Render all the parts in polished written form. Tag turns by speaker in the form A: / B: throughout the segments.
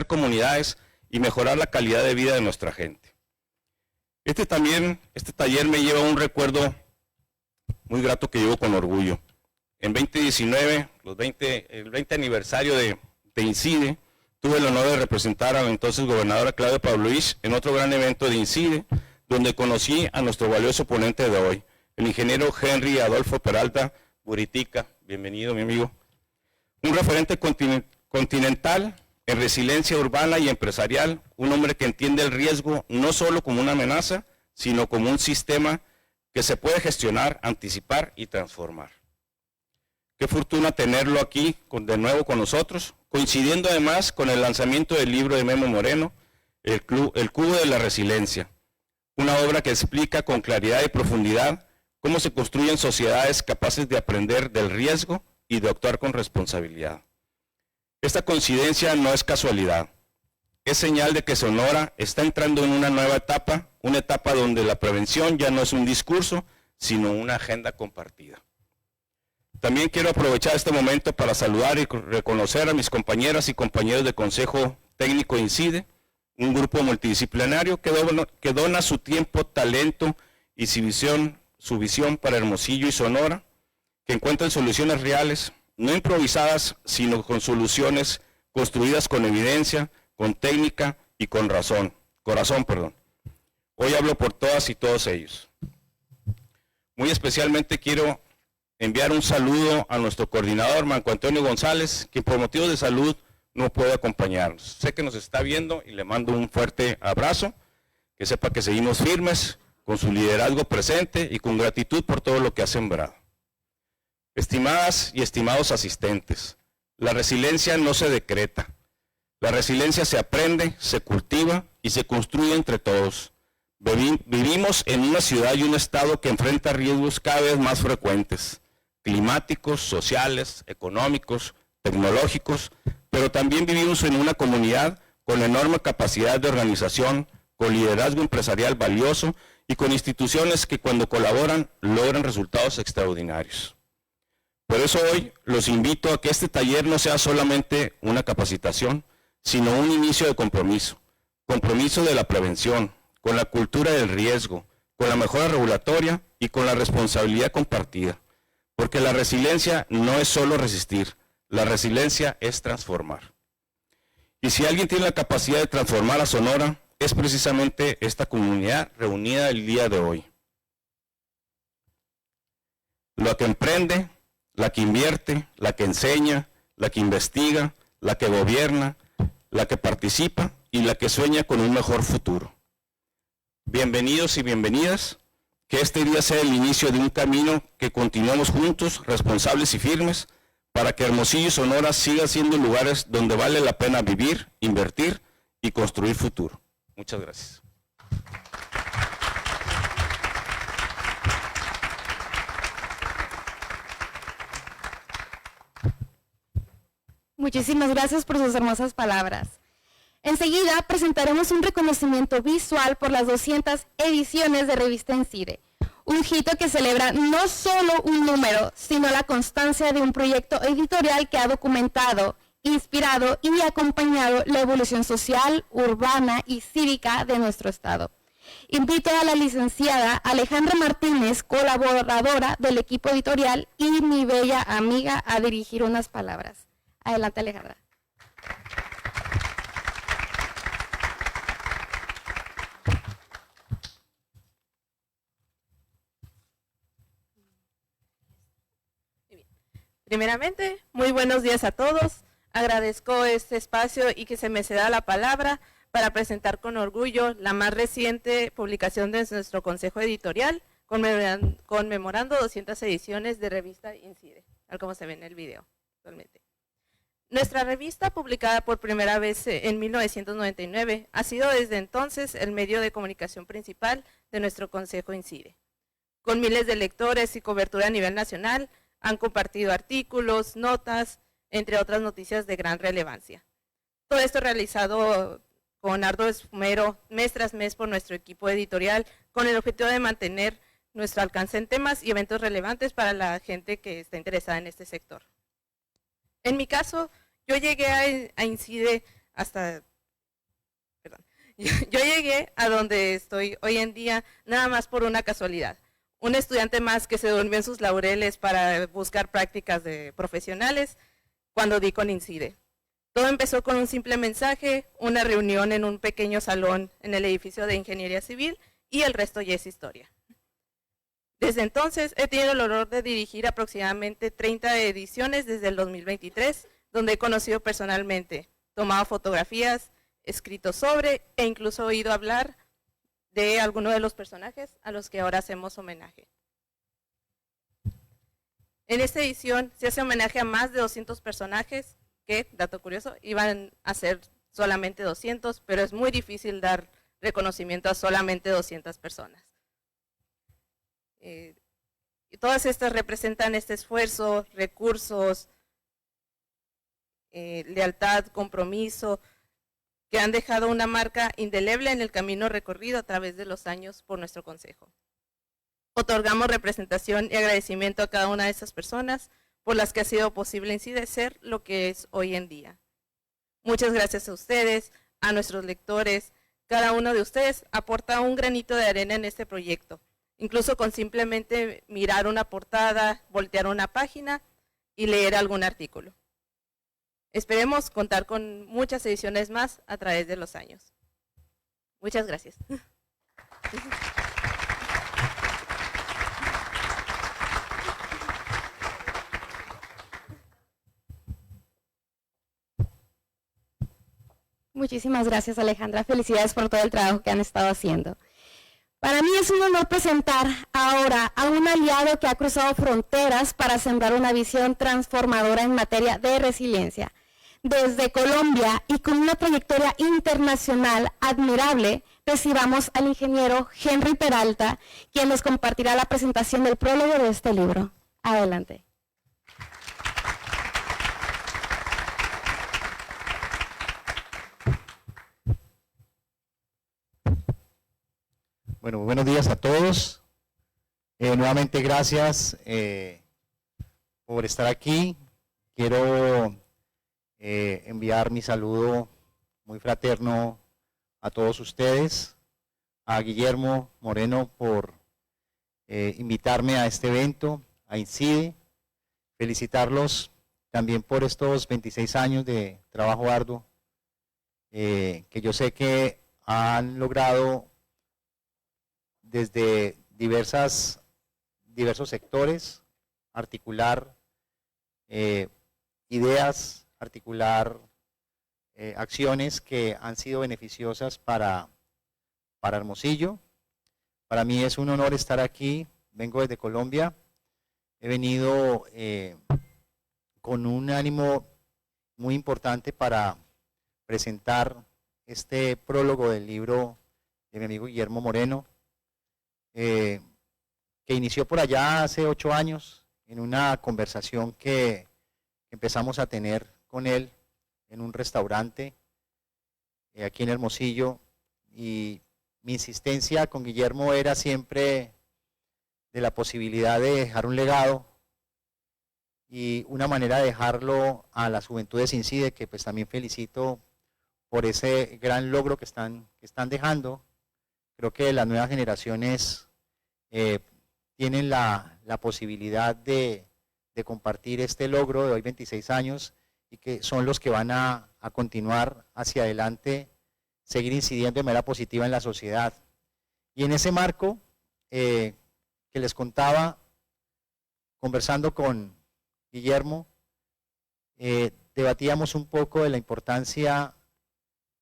A: comunidades y mejorar la calidad de vida de nuestra gente. Este taller me lleva a un recuerdo muy grato que llevo con orgullo. En 2019, el 20 aniversario de INCIDE, tuve el honor de representar a la entonces gobernadora Claudia Pavlovich en otro gran evento de INCIDE, donde conocí a nuestro valioso ponente de hoy, el ingeniero Henry Adolfo Peralta Buritica. Bienvenido, mi amigo. Un referente continental en resiliencia urbana y empresarial, un hombre que entiende el riesgo no solo como una amenaza, sino como un sistema que se puede gestionar, anticipar y transformar. Qué fortuna tenerlo aquí de nuevo con nosotros, coincidiendo además con el lanzamiento del libro de Memo Moreno, El Cubo de la Resiliencia, una obra que explica con claridad y profundidad cómo se construyen sociedades capaces de aprender del riesgo y de actuar con responsabilidad. Esta coincidencia no es casualidad, es señal de que Sonora está entrando en una nueva etapa, una etapa donde la prevención ya no es un discurso, sino una agenda compartida. También quiero aprovechar este momento para saludar y reconocer a mis compañeras y compañeros de Consejo Técnico INCIDE, un grupo multidisciplinario que dona su tiempo, talento y su visión para Hermosillo y Sonora, que encuentran soluciones reales, no improvisadas, sino con soluciones construidas con evidencia, con técnica y con corazón. Hoy hablo por todas y todos ellos. Muy especialmente quiero enviar un saludo a nuestro coordinador, Marco Antonio González, que por motivos de salud no puede acompañarnos. Sé que nos está viendo y le mando un fuerte abrazo, que sepa que seguimos firmes, con su liderazgo presente y con gratitud por todo lo que ha sembrado. Estimadas y estimados asistentes, la resiliencia no se decreta. La resiliencia se aprende, se cultiva y se construye entre todos. Vivimos en una ciudad y un estado que enfrenta riesgos cada vez más frecuentes, climáticos, sociales, económicos, tecnológicos, pero también vivimos en una comunidad con enorme capacidad de organización, con liderazgo empresarial valioso y con instituciones que cuando colaboran logran resultados extraordinarios. Por eso hoy los invito a que este taller no sea solamente una capacitación, sino un inicio de compromiso de la prevención, con la cultura del riesgo, con la mejora regulatoria y con la responsabilidad compartida. Porque la resiliencia no es solo resistir, la resiliencia es transformar. Y si alguien tiene la capacidad de transformar a Sonora, es precisamente esta comunidad reunida el día de hoy. La que emprende, la que invierte, la que enseña, la que investiga, la que gobierna, la que participa y la que sueña con un mejor futuro. Bienvenidos y bienvenidas, que este día sea el inicio de un camino que continuemos juntos, responsables y firmes, para que Hermosillo y Sonora sigan siendo lugares donde vale la pena vivir, invertir y construir futuro. Muchas gracias.
B: Muchísimas gracias por sus hermosas palabras. Enseguida presentaremos un reconocimiento visual por las 200 ediciones de Revista INCIDE, un hito que celebra no solo un número, sino la constancia de un proyecto editorial que ha documentado, inspirado y acompañado la evolución social, urbana y cívica de nuestro estado. Invito a la licenciada Alejandra Martínez, colaboradora del equipo editorial y mi bella amiga, a dirigir unas palabras. Adelante, Alejandra.
C: Primeramente, muy buenos días a todos. Agradezco este espacio y que se me ceda la palabra para presentar con orgullo la más reciente publicación de nuestro Consejo Editorial, conmemorando 200 ediciones de Revista INCIDE, tal como se ve en el video actualmente. Nuestra revista, publicada por primera vez en 1999, ha sido desde entonces el medio de comunicación principal de nuestro Consejo INCIDE. Con miles de lectores y cobertura a nivel nacional, han compartido artículos, notas, entre otras noticias de gran relevancia. Todo esto realizado con arduo esmero, mes tras mes, por nuestro equipo editorial, con el objetivo de mantener nuestro alcance en temas y eventos relevantes para la gente que está interesada en este sector. En mi caso, yo llegué a INCIDE hasta, perdón, yo llegué a donde estoy hoy en día nada más por una casualidad. Un estudiante más que se durmió en sus laureles para buscar prácticas de profesionales cuando di con INCIDE. Todo empezó con un simple mensaje, una reunión en un pequeño salón en el edificio de Ingeniería Civil y el resto ya es historia. Desde entonces he tenido el honor de dirigir aproximadamente 30 ediciones desde el 2023, donde he conocido personalmente, tomado fotografías, escrito sobre e incluso oído hablar de algunos de los personajes a los que ahora hacemos homenaje. En esta edición se hace homenaje a más de 200 personajes que, dato curioso, iban a ser solamente 200, pero es muy difícil dar reconocimiento a solamente 200 personas. Y todas estas representan este esfuerzo, recursos, lealtad, compromiso, que han dejado una marca indeleble en el camino recorrido a través de los años por nuestro consejo. Otorgamos representación y agradecimiento a cada una de esas personas por las que ha sido posible INCIDE ser lo que es hoy en día. Muchas gracias a ustedes, a nuestros lectores. Cada uno de ustedes aporta un granito de arena en este proyecto, incluso con simplemente mirar una portada, voltear una página y leer algún artículo. Esperemos contar con muchas ediciones más a través de los años. Muchas gracias.
B: Muchísimas gracias, Alejandra. Felicidades por todo el trabajo que han estado haciendo. Para mí es un honor presentar ahora a un aliado que ha cruzado fronteras para sembrar una visión transformadora en materia de resiliencia. Desde Colombia y con una trayectoria internacional admirable, recibamos al ingeniero Henry Peralta, quien nos compartirá la presentación del prólogo de este libro. Adelante.
D: Bueno, buenos días a todos. Nuevamente gracias por estar aquí. Quiero enviar mi saludo muy fraterno a todos ustedes, a Guillermo Moreno por invitarme a este evento, a INCIDE, felicitarlos también por estos 26 años de trabajo arduo, que yo sé que han logrado desde diversos sectores, articular ideas, articular acciones que han sido beneficiosas para Hermosillo. Para mí es un honor estar aquí, vengo desde Colombia, he venido con un ánimo muy importante para presentar este prólogo del libro de mi amigo Guillermo Moreno, que inició por allá hace 8 años en una conversación que empezamos a tener con él en un restaurante aquí en Hermosillo, y mi insistencia con Guillermo era siempre de la posibilidad de dejar un legado y una manera de dejarlo a las juventudes INCIDE, que pues también felicito por ese gran logro que están dejando. Creo que las nuevas generaciones tienen la posibilidad de compartir este logro de hoy 26 años y que son los que van a continuar hacia adelante, seguir incidiendo de manera positiva en la sociedad. Y en ese marco que les contaba, conversando con Guillermo, debatíamos un poco de la importancia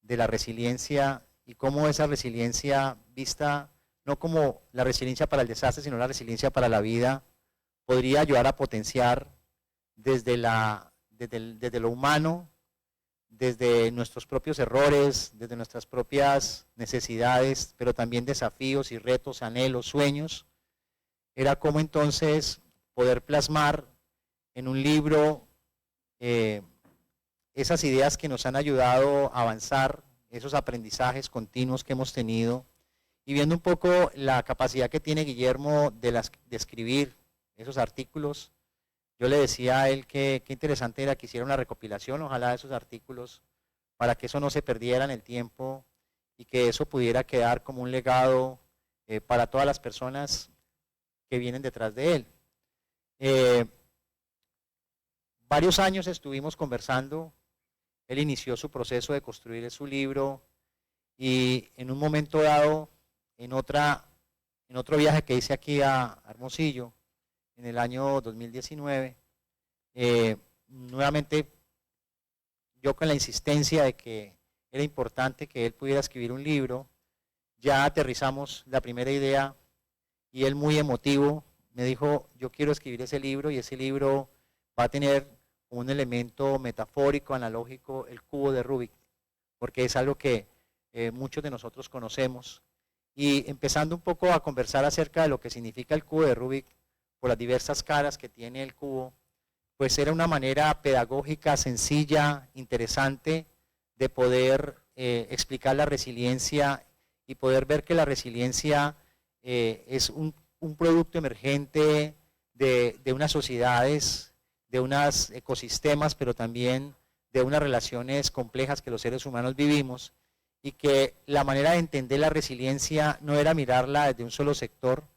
D: de la resiliencia y cómo esa resiliencia vista no como la resiliencia para el desastre, sino la resiliencia para la vida, podría ayudar a potenciar desde lo humano, desde nuestros propios errores, desde nuestras propias necesidades, pero también desafíos y retos, anhelos, sueños. Era como entonces poder plasmar en un libro esas ideas que nos han ayudado a avanzar, esos aprendizajes continuos que hemos tenido, y viendo un poco la capacidad que tiene Guillermo de escribir esos artículos. Yo le decía a él que qué interesante era que hiciera una recopilación, ojalá, de esos artículos, para que eso no se perdiera en el tiempo y que eso pudiera quedar como un legado para todas las personas que vienen detrás de él. Varios años estuvimos conversando, él inició su proceso de construir su libro y en un momento dado, en otro viaje que hice aquí a Hermosillo, en el año 2019, nuevamente yo con la insistencia de que era importante que él pudiera escribir un libro, ya aterrizamos la primera idea y él muy emotivo me dijo, yo quiero escribir ese libro y ese libro va a tener un elemento metafórico, analógico, el cubo de Rubik, porque es algo que muchos de nosotros conocemos. Y empezando un poco a conversar acerca de lo que significa el cubo de Rubik, por las diversas caras que tiene el cubo, pues era una manera pedagógica, sencilla, interesante, de poder explicar la resiliencia y poder ver que la resiliencia es un producto emergente de unas sociedades, de unos ecosistemas, pero también de unas relaciones complejas que los seres humanos vivimos, y que la manera de entender la resiliencia no era mirarla desde un solo sector,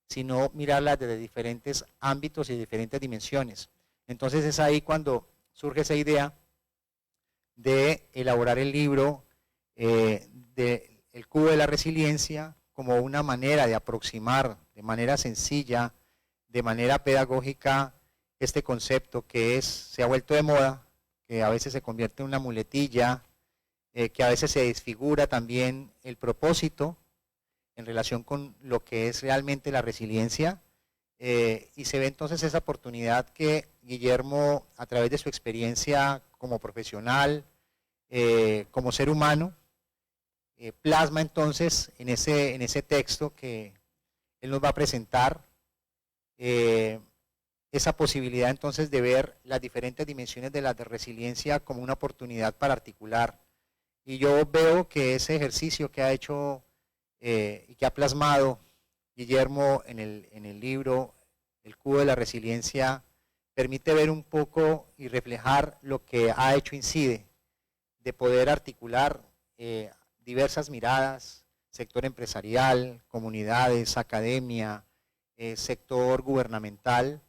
D: sino mirarla desde diferentes ámbitos y diferentes dimensiones. Entonces es ahí cuando surge esa idea de elaborar el libro de El cubo de la resiliencia como una manera de aproximar de manera sencilla, de manera pedagógica, este concepto que se ha vuelto de moda, que a veces se convierte en una muletilla, que a veces se desfigura también el propósito en relación con lo que es realmente la resiliencia, y se ve entonces esa oportunidad que Guillermo, a través de su experiencia como profesional, como ser humano, plasma entonces en ese texto que él nos va a presentar, esa posibilidad entonces de ver las diferentes dimensiones de la resiliencia como una oportunidad para articular. Y yo veo que ese ejercicio que ha hecho y que ha plasmado Guillermo en el libro El cubo de la resiliencia permite ver un poco y reflejar lo que ha hecho INCIDE, de poder articular diversas miradas, sector empresarial, comunidades, academia, sector gubernamental,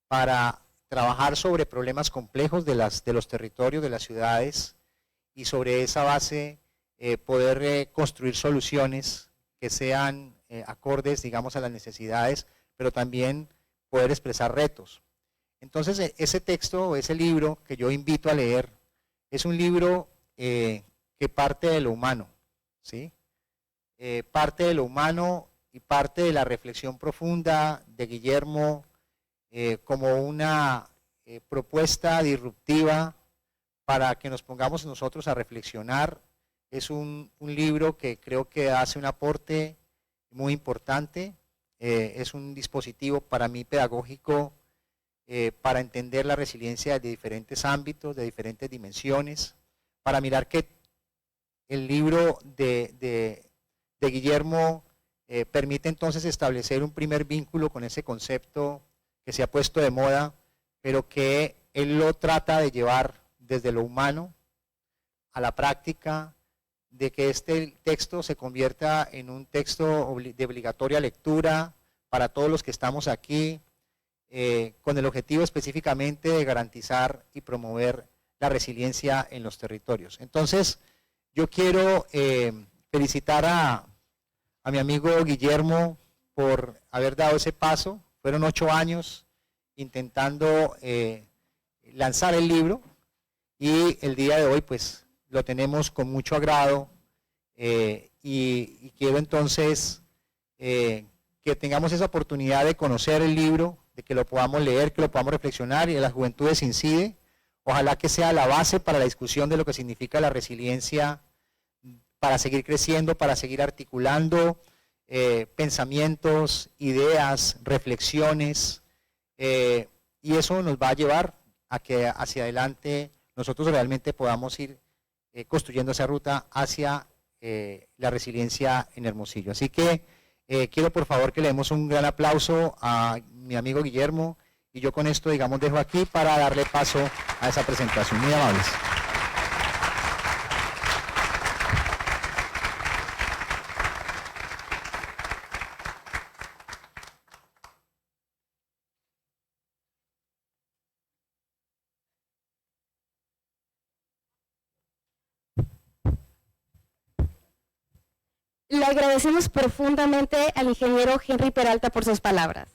D: para trabajar sobre problemas complejos de los territorios, de las ciudades, y sobre esa base poder construir soluciones que sean acordes, digamos, a las necesidades, pero también poder expresar retos. Entonces, ese texto, ese libro que yo invito a leer, es un libro que parte de lo humano, ¿sí? Parte de lo humano y parte de la reflexión profunda de Guillermo como una propuesta disruptiva para que nos pongamos nosotros a reflexionar. Es un libro que creo que hace un aporte muy importante, es un dispositivo para mí pedagógico para entender la resiliencia de diferentes ámbitos, de diferentes dimensiones, para mirar que el libro de Guillermo permite entonces establecer un primer vínculo con ese concepto que se ha puesto de moda, pero que él lo trata de llevar desde lo humano a la práctica, de que este texto se convierta en un texto de obligatoria lectura para todos los que estamos aquí, con el objetivo específicamente de garantizar y promover la resiliencia en los territorios. Entonces, yo quiero felicitar a mi amigo Guillermo por haber dado ese paso. Fueron 8 años intentando lanzar el libro, y el día de hoy pues lo tenemos con mucho agrado, y quiero entonces que tengamos esa oportunidad de conocer el libro, de que lo podamos leer, que lo podamos reflexionar, y de las juventudes INCIDE, ojalá que sea la base para la discusión de lo que significa la resiliencia, para seguir creciendo, para seguir articulando pensamientos, ideas, reflexiones, y eso nos va a llevar a que hacia adelante nosotros realmente podamos ir construyendo esa ruta hacia la resiliencia en Hermosillo. Así que quiero por favor que le demos un gran aplauso a mi amigo Guillermo, y yo con esto, digamos, dejo aquí para darle paso a esa presentación. Muy amables.
B: le agradecemos profundamente al ingeniero Henry Peralta por sus palabras.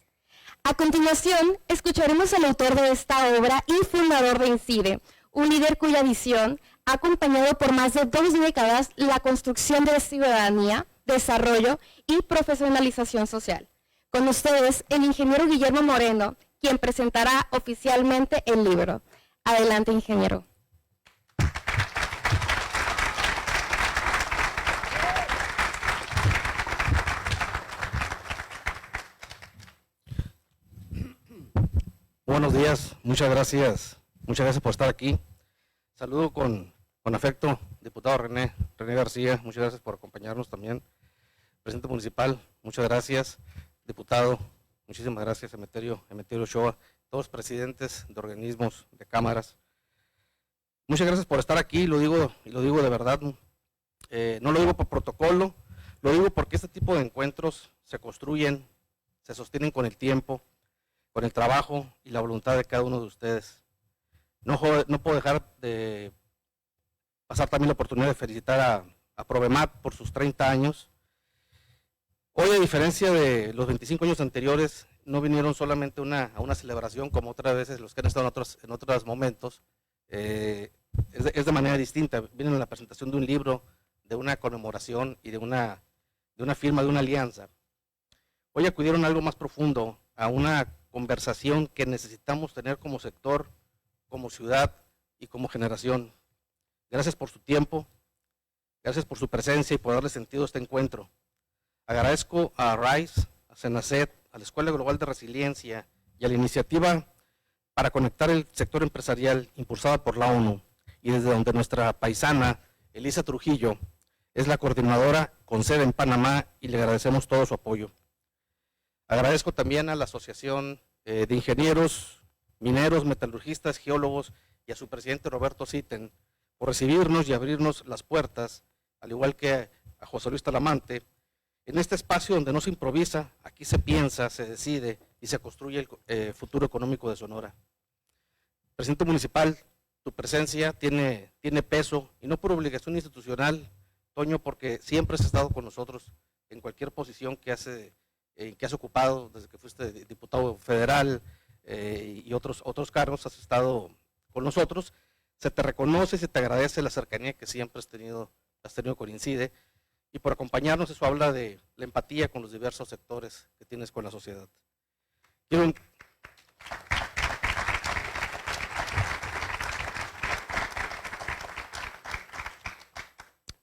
B: A continuación, escucharemos al autor de esta obra y fundador de INCIDE, un líder cuya visión ha acompañado por más de 2 décadas la construcción de ciudadanía, desarrollo y profesionalización social. Con ustedes, el ingeniero Guillermo Moreno, quien presentará oficialmente el libro. Adelante, ingeniero.
E: Buenos días, muchas gracias por estar aquí. Saludo con afecto, diputado René García, muchas gracias por acompañarnos también. Presidente municipal, muchas gracias. Diputado, muchísimas gracias. Emeterio Ochoa, todos presidentes de organismos, de cámaras. Muchas gracias por estar aquí, lo digo de verdad. No lo digo por protocolo, lo digo porque este tipo de encuentros se construyen, se sostienen con el tiempo, con el trabajo y la voluntad de cada uno de ustedes. No puedo dejar de pasar también la oportunidad de felicitar a Provemat por sus 30 años. Hoy, a diferencia de los 25 años anteriores, no vinieron solamente a una celebración como otras veces los que han estado en otros momentos. Es de manera distinta. Vienen a la presentación de un libro, de una conmemoración y de una firma, de una alianza. Hoy acudieron a algo más profundo, a una conversación que necesitamos tener como sector, como ciudad y como generación. Gracias por su tiempo, gracias por su presencia y por darle sentido a este encuentro. Agradezco a RISE, a CENACET, a la Escuela Global de Resiliencia y a la iniciativa para conectar el sector empresarial impulsada por la ONU y desde donde nuestra paisana Elisa Trujillo es la coordinadora con sede en Panamá y le agradecemos todo su apoyo. Agradezco también a la Asociación de Ingenieros, Mineros, Metalurgistas, Geólogos y a su presidente Roberto Siten por recibirnos y abrirnos las puertas, al igual que a José Luis Talamante, en este espacio donde no se improvisa, aquí se piensa, se decide y se construye el futuro económico de Sonora. Presidente municipal, tu presencia tiene peso y no por obligación institucional, Toño, porque siempre has estado con nosotros en cualquier posición que has ocupado desde que fuiste diputado federal y otros cargos, has estado con nosotros. Se te reconoce y se te agradece la cercanía que siempre has tenido con INCIDE y por acompañarnos. Eso habla de la empatía con los diversos sectores que tienes con la sociedad. Quiero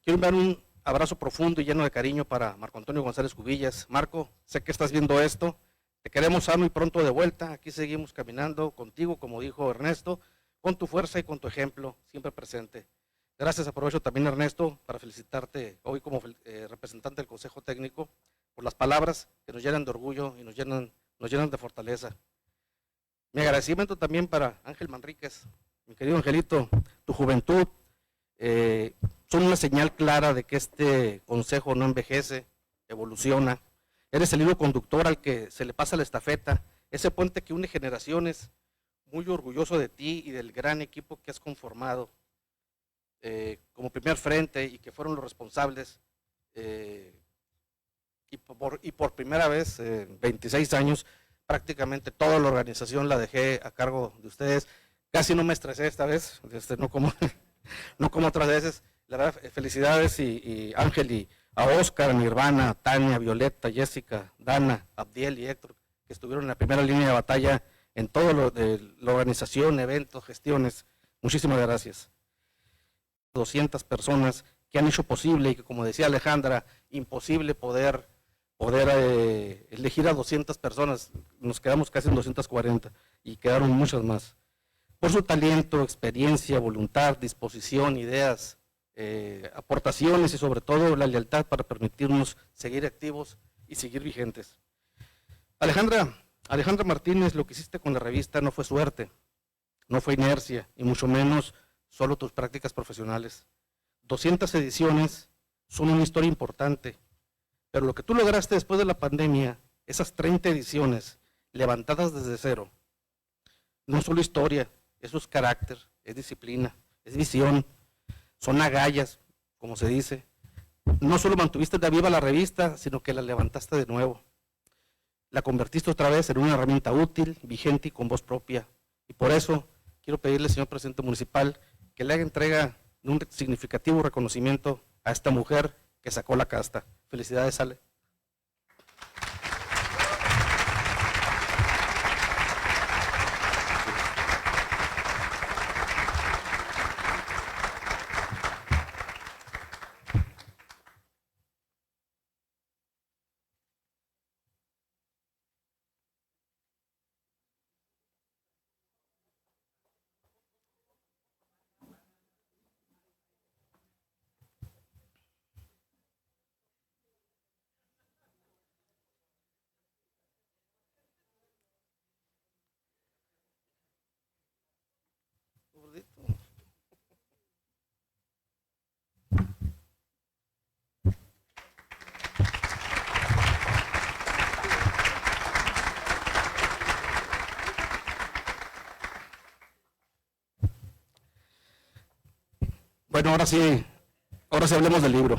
E: enviar un abrazo profundo y lleno de cariño para Marco Antonio González Cubillas. Marco, sé que estás viendo esto, te queremos sano y pronto de vuelta. Aquí seguimos caminando contigo, como dijo Ernesto, con tu fuerza y con tu ejemplo siempre presente. Gracias, aprovecho también, Ernesto, para felicitarte hoy como representante del Consejo Técnico por las palabras que nos llenan de orgullo y nos llenan de fortaleza. Mi agradecimiento también para Ángel Manríquez, mi querido Angelito, tu juventud, son una señal clara de que este consejo no envejece, evoluciona. Eres el hilo conductor al que se le pasa la estafeta, ese puente que une generaciones. Muy orgulloso de ti y del gran equipo que has conformado como primer frente y que fueron los responsables. Y por primera vez en 26 años, prácticamente toda la organización la dejé a cargo de ustedes. Casi no me estresé esta vez, no como otras veces. La verdad, felicidades y Ángel y a Oscar, a Nirvana, a Tania, a Violeta, Jessica, Dana, Abdiel y Héctor, que estuvieron en la primera línea de batalla en todo lo de la organización, eventos, gestiones. Muchísimas gracias. 200 personas que han hecho posible y que, como decía Alejandra, imposible poder elegir a 200 personas. Nos quedamos casi en 240 y quedaron muchas más. Por su talento, experiencia, voluntad, disposición, ideas, aportaciones y sobre todo la lealtad para permitirnos seguir activos y seguir vigentes. Alejandra Martínez, lo que hiciste con la revista no fue suerte, no fue inercia y mucho menos solo tus prácticas profesionales. 200 ediciones son una historia importante, pero lo que tú lograste después de la pandemia, esas 30 ediciones levantadas desde cero, no es solo historia, eso es carácter, es disciplina, es visión, son agallas, como se dice, no solo mantuviste de viva la revista, sino que la levantaste de nuevo. La convertiste otra vez en una herramienta útil, vigente y con voz propia. Y por eso quiero pedirle, señor presidente municipal, que le haga entrega de un significativo reconocimiento a esta mujer que sacó la casta. Felicidades, Ale. Bueno, ahora sí hablemos del libro.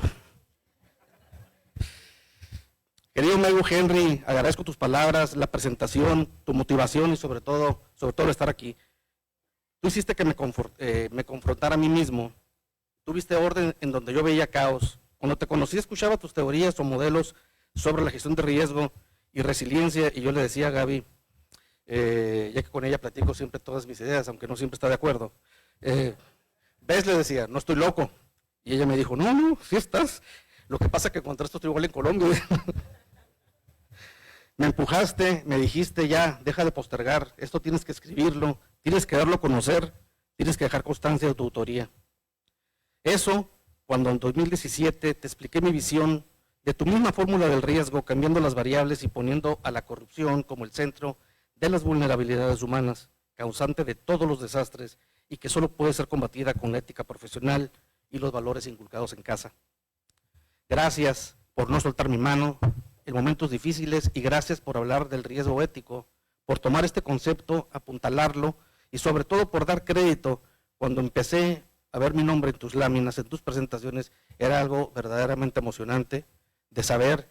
E: Querido amigo Henry, agradezco tus palabras, la presentación, tu motivación y sobre todo estar aquí. Tú hiciste que me confrontara a mí mismo. Tuviste orden en donde yo veía caos. Cuando te conocí escuchaba tus teorías o modelos sobre la gestión de riesgo y resiliencia y yo le decía a Gaby, ya que con ella platico siempre todas mis ideas, aunque no siempre está de acuerdo. ¿Ves? Le decía, no estoy loco. Y ella me dijo, no, sí estás. Lo que pasa es que contra esto estoy igual en Colombia. Me empujaste, me dijiste, ya, deja de postergar, esto tienes que escribirlo, tienes que darlo a conocer, tienes que dejar constancia de tu autoría. Eso, cuando en 2017 te expliqué mi visión de tu misma fórmula del riesgo, cambiando las variables y poniendo a la corrupción como el centro de las vulnerabilidades humanas, causante de todos los desastres y que solo puede ser combatida con la ética profesional y los valores inculcados en casa. Gracias por no soltar mi mano en momentos difíciles y gracias por hablar del riesgo ético, por tomar este concepto, apuntalarlo y sobre todo por dar crédito. Cuando empecé a ver mi nombre en tus láminas, en tus presentaciones, era algo verdaderamente emocionante de saber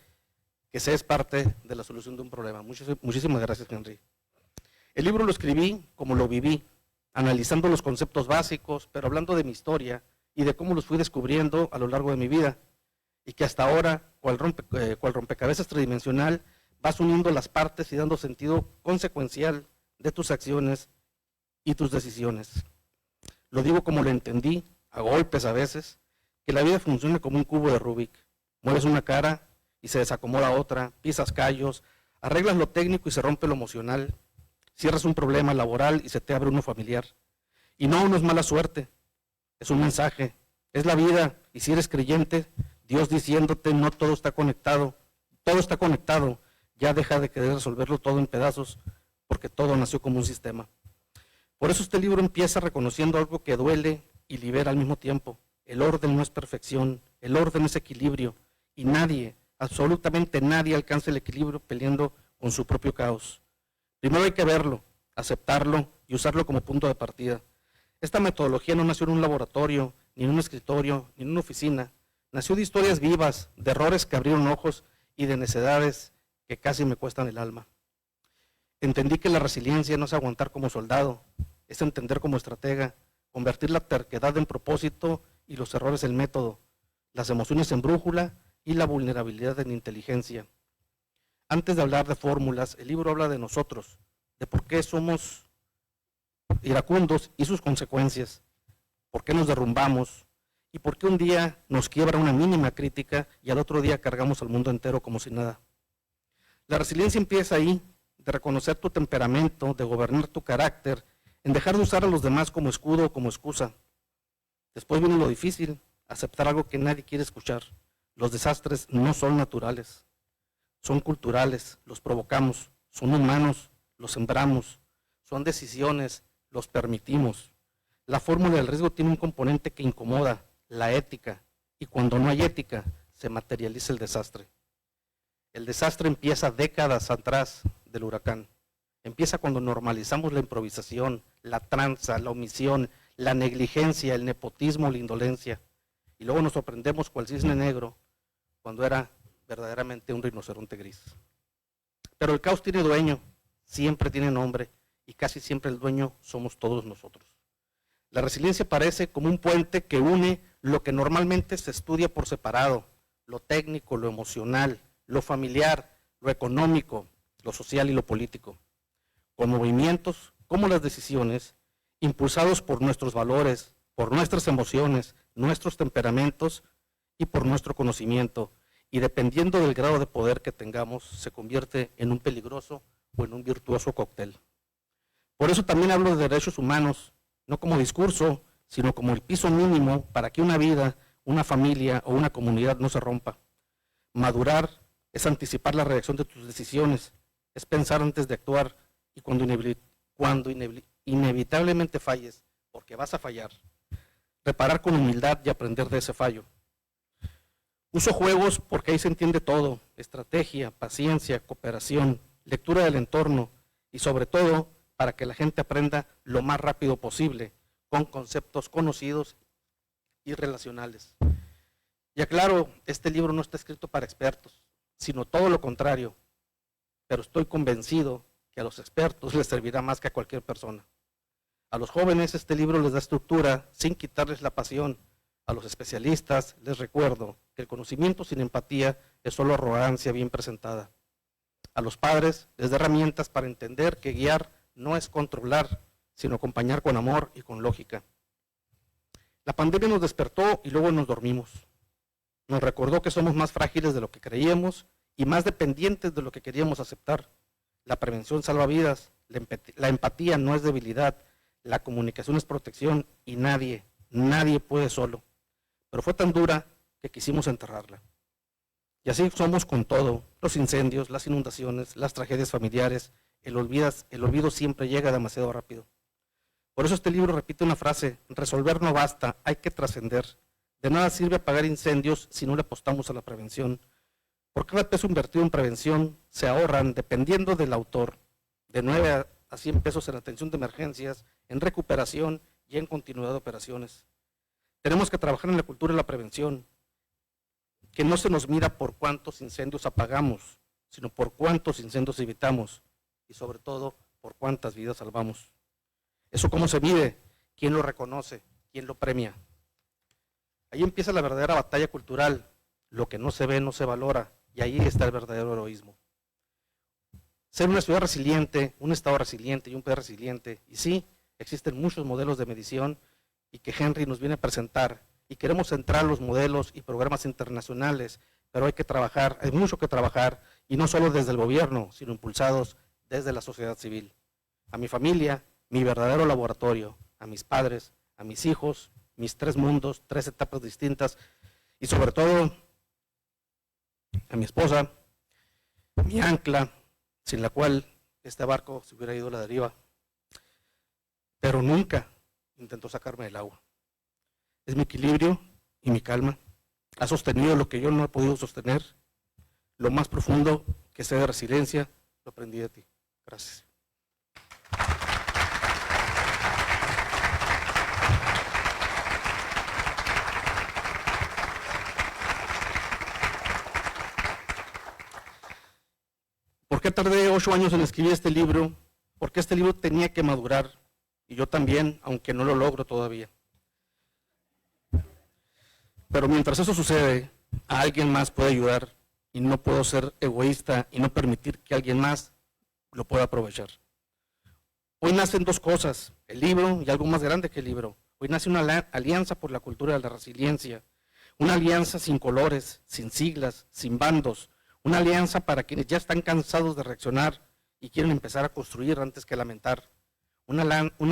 E: que se es parte de la solución de un problema. Muchísimas gracias, Henry. El libro lo escribí como lo viví, analizando los conceptos básicos, pero hablando de mi historia y de cómo los fui descubriendo a lo largo de mi vida, y que hasta ahora, cual rompecabezas tridimensional, vas uniendo las partes y dando sentido consecuencial de tus acciones y tus decisiones. Lo digo como lo entendí, a golpes a veces, que la vida funciona como un cubo de Rubik. Mueves una cara y se desacomoda otra, pisas callos, arreglas lo técnico y se rompe lo emocional, cierras un problema laboral y se te abre uno familiar. Y no es mala suerte, es un mensaje, es la vida, y si eres creyente, Dios diciéndote, no todo está conectado, ya deja de querer resolverlo todo en pedazos, porque todo nació como un sistema. Por eso este libro empieza reconociendo algo que duele y libera al mismo tiempo. El orden no es perfección, el orden es equilibrio, y nadie, absolutamente nadie alcanza el equilibrio peleando con su propio caos. Primero hay que verlo, aceptarlo y usarlo como punto de partida. Esta metodología no nació en un laboratorio, ni en un escritorio, ni en una oficina. Nació de historias vivas, de errores que abrieron ojos y de necedades que casi me cuestan el alma. Entendí que la resiliencia no es aguantar como soldado, es entender como estratega, convertir la terquedad en propósito y los errores en método, las emociones en brújula y la vulnerabilidad en inteligencia. Antes de hablar de fórmulas, el libro habla de nosotros, de por qué somos iracundos y sus consecuencias, por qué nos derrumbamos y por qué un día nos quiebra una mínima crítica y al otro día cargamos al mundo entero como si nada. La resiliencia empieza ahí, de reconocer tu temperamento, de gobernar tu carácter, en dejar de usar a los demás como escudo o como excusa. Después viene lo difícil, aceptar algo que nadie quiere escuchar. Los desastres no son naturales, son culturales, los provocamos, son humanos, los sembramos, son decisiones, los permitimos. La fórmula del riesgo tiene un componente que incomoda, la ética, y cuando no hay ética, se materializa el desastre. El desastre empieza décadas atrás del huracán. Empieza cuando normalizamos la improvisación, la tranza, la omisión, la negligencia, el nepotismo, la indolencia. Y luego nos sorprendemos cual cisne negro cuando era verdaderamente un rinoceronte gris. Pero el caos tiene dueño, siempre tiene nombre, y casi siempre el dueño somos todos nosotros. La resiliencia parece como un puente que une lo que normalmente se estudia por separado, lo técnico, lo emocional, lo familiar, lo económico, lo social y lo político, con movimientos como las decisiones, impulsados por nuestros valores, por nuestras emociones, nuestros temperamentos y por nuestro conocimiento, y dependiendo del grado de poder que tengamos, se convierte en un peligroso o en un virtuoso cóctel. Por eso también hablo de derechos humanos, no como discurso, sino como el piso mínimo para que una vida, una familia o una comunidad no se rompa. Madurar es anticipar la reacción de tus decisiones, es pensar antes de actuar, y cuando inevitablemente falles, porque vas a fallar, reparar con humildad y aprender de ese fallo. Uso juegos porque ahí se entiende todo: estrategia, paciencia, cooperación, lectura del entorno y sobre todo para que la gente aprenda lo más rápido posible con conceptos conocidos y relacionales. Y aclaro, este libro no está escrito para expertos, sino todo lo contrario, pero estoy convencido que a los expertos les servirá más que a cualquier persona. A los jóvenes este libro les da estructura sin quitarles la pasión. A los especialistas les recuerdo que el conocimiento sin empatía es solo arrogancia bien presentada. A los padres les da herramientas para entender que guiar no es controlar, sino acompañar con amor y con lógica. La pandemia nos despertó y luego nos dormimos. Nos recordó que somos más frágiles de lo que creíamos y más dependientes de lo que queríamos aceptar. La prevención salva vidas, la empatía no es debilidad, la comunicación es protección y nadie puede solo. Pero fue tan dura que quisimos enterrarla. Y así somos con todo: los incendios, las inundaciones, las tragedias familiares. El olvido siempre llega demasiado rápido. Por eso este libro repite una frase: resolver no basta, hay que trascender. De nada sirve apagar incendios si no le apostamos a la prevención. Por cada peso invertido en prevención se ahorran, dependiendo del autor, de 9 a 100 pesos en atención de emergencias, en recuperación y en continuidad de operaciones. Tenemos que trabajar en la cultura de la prevención, que no se nos mira por cuántos incendios apagamos, sino por cuántos incendios evitamos y sobre todo por cuántas vidas salvamos. ¿Eso cómo se mide? ¿Quién lo reconoce? ¿Quién lo premia? Ahí empieza la verdadera batalla cultural. Lo que no se ve no se valora, y ahí está el verdadero heroísmo. Ser una ciudad resiliente, un estado resiliente y un país resiliente, y sí, existen muchos modelos de medición y que Henry nos viene a presentar, y queremos centrar los modelos y programas internacionales, pero hay que trabajar, hay mucho que trabajar, y no solo desde el gobierno, sino impulsados desde la sociedad civil. A mi familia, mi verdadero laboratorio, a mis padres, a mis hijos, mis 3 mundos, 3 etapas distintas, y sobre todo a mi esposa, mi ancla, sin la cual este barco se hubiera ido a la deriva, pero nunca intentó sacarme del agua. Es mi equilibrio y mi calma. Ha sostenido lo que yo no he podido sostener. Lo más profundo que sé de resiliencia, lo aprendí de ti. Gracias. ¿Por qué tardé 8 años en escribir este libro? Porque este libro tenía que madurar, y yo también, aunque no lo logro todavía. Pero mientras eso sucede, a alguien más puede ayudar, y no puedo ser egoísta y no permitir que alguien más lo pueda aprovechar. Hoy nacen 2 cosas: el libro y algo más grande que el libro. Hoy nace una alianza por la cultura de la resiliencia, una alianza sin colores, sin siglas, sin bandos, una alianza para quienes ya están cansados de reaccionar y quieren empezar a construir antes que lamentar. Una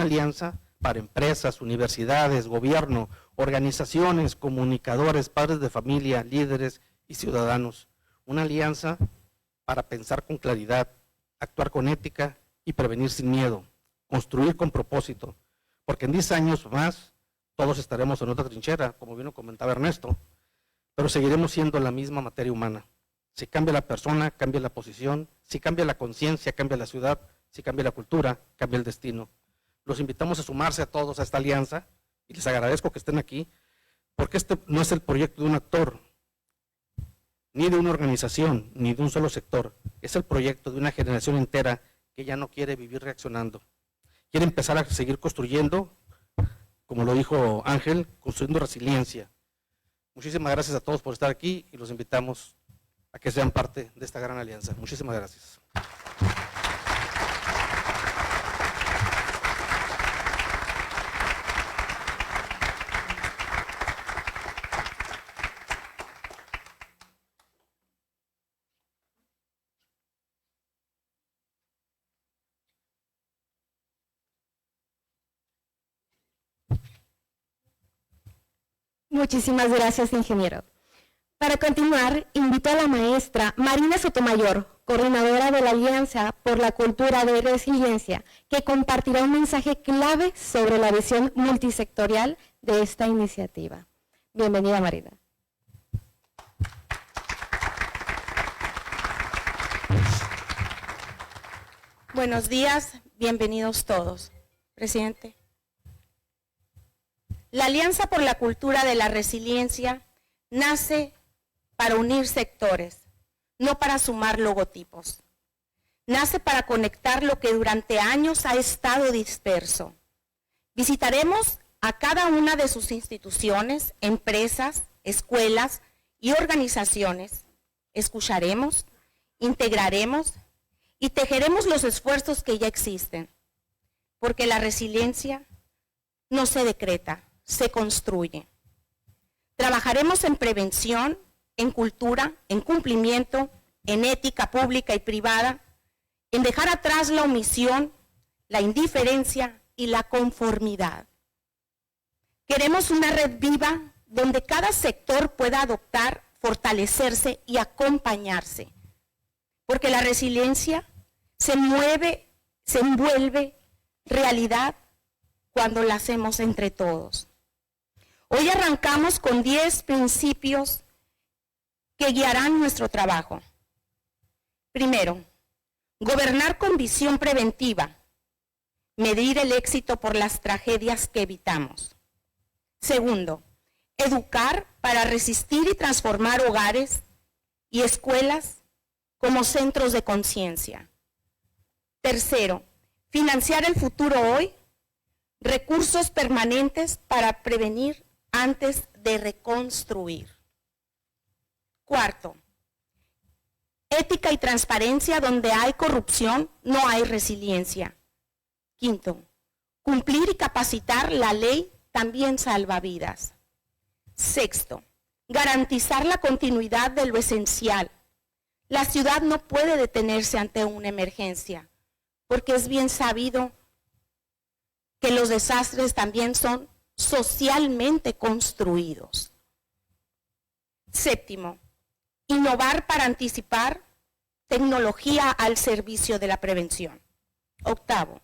E: alianza para empresas, universidades, gobierno, organizaciones, comunicadores, padres de familia, líderes y ciudadanos. Una alianza para pensar con claridad, actuar con ética y prevenir sin miedo, construir con propósito, porque en 10 años más todos estaremos en otra trinchera, como bien lo comentaba Ernesto, pero seguiremos siendo la misma materia humana. Si cambia la persona, cambia la posición; si cambia la conciencia, cambia la ciudad; si cambia la cultura, cambia el destino. Los invitamos a sumarse a todos a esta alianza, y les agradezco que estén aquí, porque este no es el proyecto de un actor, ni de una organización, ni de un solo sector. Es el proyecto de una generación entera que ya no quiere vivir reaccionando. Quiere empezar a seguir construyendo, como lo dijo Ángel, construyendo resiliencia. Muchísimas gracias a todos por estar aquí y los invitamos a que sean parte de esta gran alianza. Muchísimas gracias.
B: Muchísimas gracias, ingeniero. Para continuar, invito a la maestra Marina Sotomayor, coordinadora de la Alianza por la Cultura de Resiliencia, que compartirá un mensaje clave sobre la visión multisectorial de esta iniciativa. Bienvenida, Marina.
F: Buenos días, bienvenidos todos. Presidente. La Alianza por la Cultura de la Resiliencia nace para unir sectores, no para sumar logotipos. Nace para conectar lo que durante años ha estado disperso. Visitaremos a cada una de sus instituciones, empresas, escuelas y organizaciones. Escucharemos, integraremos y tejeremos los esfuerzos que ya existen, porque la resiliencia no se decreta, se construye. Trabajaremos en prevención, en cultura, en cumplimiento, en ética pública y privada, en dejar atrás la omisión, la indiferencia y la conformidad. Queremos una red viva donde cada sector pueda adoptar, fortalecerse y acompañarse, porque la resiliencia se envuelve realidad cuando la hacemos entre todos. Hoy arrancamos con 10 principios que guiarán nuestro trabajo. Primero, gobernar con visión preventiva, medir el éxito por las tragedias que evitamos. Segundo, educar para resistir y transformar hogares y escuelas como centros de conciencia. Tercero, financiar el futuro hoy, recursos permanentes para prevenir antes de reconstruir. Cuarto, ética y transparencia. Donde hay corrupción, no hay resiliencia. Quinto, cumplir y capacitar. La ley también salva vidas. Sexto, garantizar la continuidad de lo esencial. La ciudad no puede detenerse ante una emergencia, porque es bien sabido que los desastres también son socialmente construidos. Séptimo, innovar para anticipar, tecnología al servicio de la prevención. Octavo,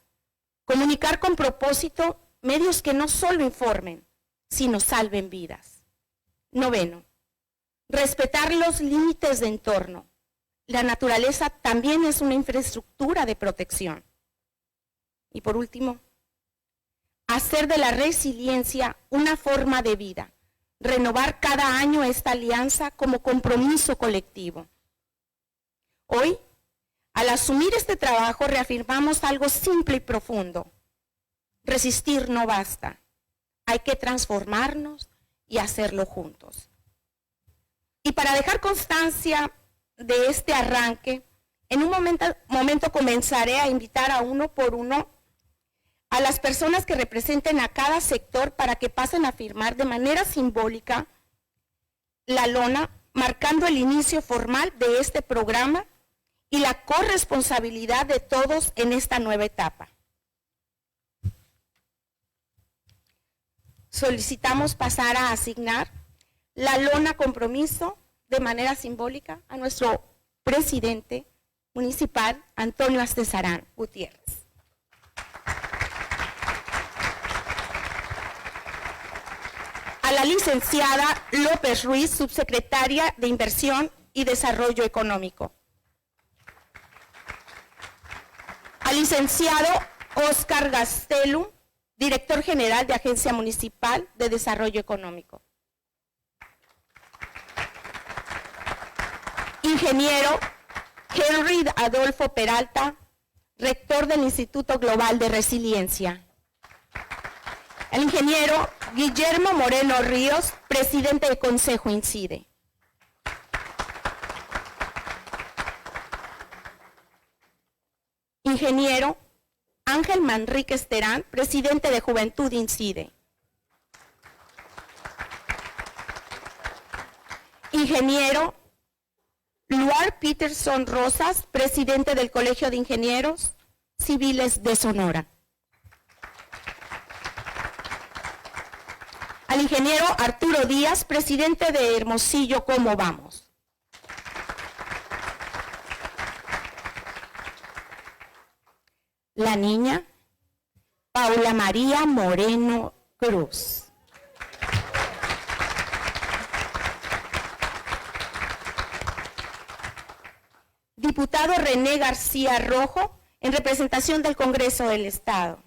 F: comunicar con propósito, medios que no solo informen, sino salven vidas. Noveno, respetar los límites de entorno. La naturaleza también es una infraestructura de protección. Y por último, hacer de la resiliencia una forma de vida, renovar cada año esta alianza como compromiso colectivo. Hoy, al asumir este trabajo, reafirmamos algo simple y profundo. Resistir no basta, hay que transformarnos y hacerlo juntos. Y para dejar constancia de este arranque, en un momento comenzaré a invitar a uno por uno a las personas que representen a cada sector para que pasen a firmar de manera simbólica la lona, marcando el inicio formal de este programa y la corresponsabilidad de todos en esta nueva etapa. Solicitamos pasar a asignar la lona compromiso de manera simbólica a nuestro presidente municipal, Antonio Astezarán Gutiérrez. A la licenciada López Ruiz, subsecretaria de Inversión y Desarrollo Económico. Al licenciado Óscar Gastelum, director general de Agencia Municipal de Desarrollo Económico. Ingeniero Henry Adolfo Peralta, rector del Instituto Global de Resiliencia. El ingeniero Guillermo Moreno Ríos, presidente del Consejo INCIDE. Ingeniero Ángel Manríquez Terán, presidente de Juventud INCIDE. Ingeniero Luar Peterson Rosas, presidente del Colegio de Ingenieros Civiles de Sonora. Al ingeniero Arturo Díaz, presidente de Hermosillo, ¿Cómo vamos? La niña Paula María Moreno Cruz. Diputado René García Rojo, en representación del Congreso del Estado.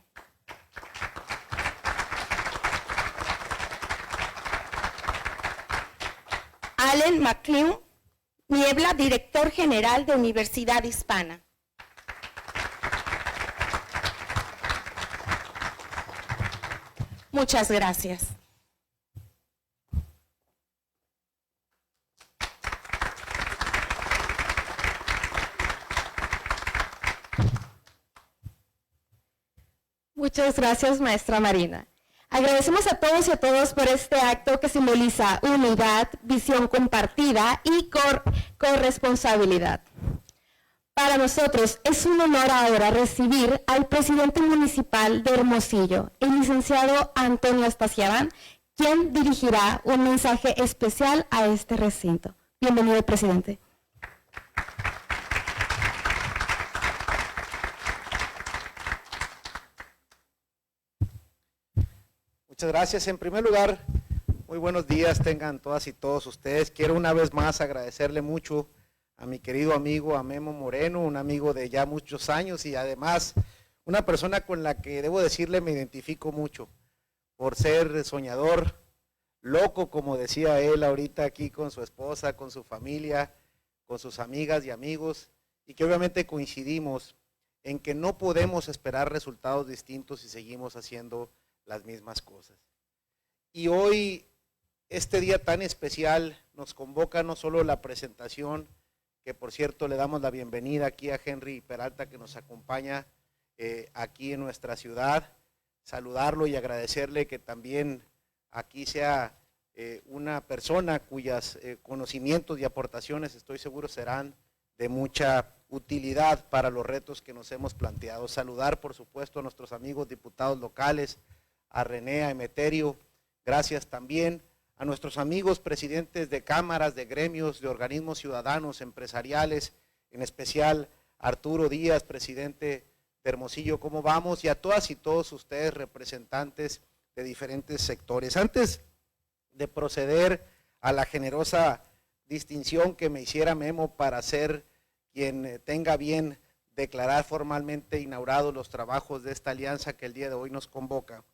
F: Allen McLean Niebla, director general de Universidad Hispana. Muchas gracias.
B: Muchas gracias, maestra Marina. Agradecemos a todos y a todas por este acto que simboliza unidad, visión compartida y corresponsabilidad. Para nosotros es un honor ahora recibir al presidente municipal de Hermosillo, el licenciado Antonio Astaciabán, quien dirigirá un mensaje especial a este recinto. Bienvenido, presidente.
G: Muchas gracias. En primer lugar, muy buenos días tengan todas y todos ustedes. Quiero una vez más agradecerle mucho a mi querido amigo, a Memo Moreno, un amigo de ya muchos años y además una persona con la que debo decirle me identifico mucho por ser soñador, loco, como decía él ahorita aquí con su esposa, con su familia, con sus amigas y amigos, y que obviamente coincidimos en que no podemos esperar resultados distintos si seguimos haciendo las mismas cosas. Y hoy, este día tan especial, nos convoca no solo la presentación, que por cierto le damos la bienvenida aquí a Henry Peralta que nos acompaña aquí en nuestra ciudad, saludarlo y agradecerle que también aquí sea una persona cuyos conocimientos y aportaciones estoy seguro serán de mucha utilidad para los retos que nos hemos planteado. Saludar por supuesto a nuestros amigos diputados locales, a René, a Emeterio, gracias también a nuestros amigos presidentes de cámaras, de gremios, de organismos ciudadanos, empresariales, en especial Arturo Díaz, presidente de Hermosillo, ¿Cómo vamos? Y a todas y todos ustedes, representantes de diferentes sectores. Antes de proceder a la generosa distinción que me hiciera Memo para ser quien tenga bien declarar formalmente inaugurados los trabajos de esta alianza que el día de hoy nos convoca,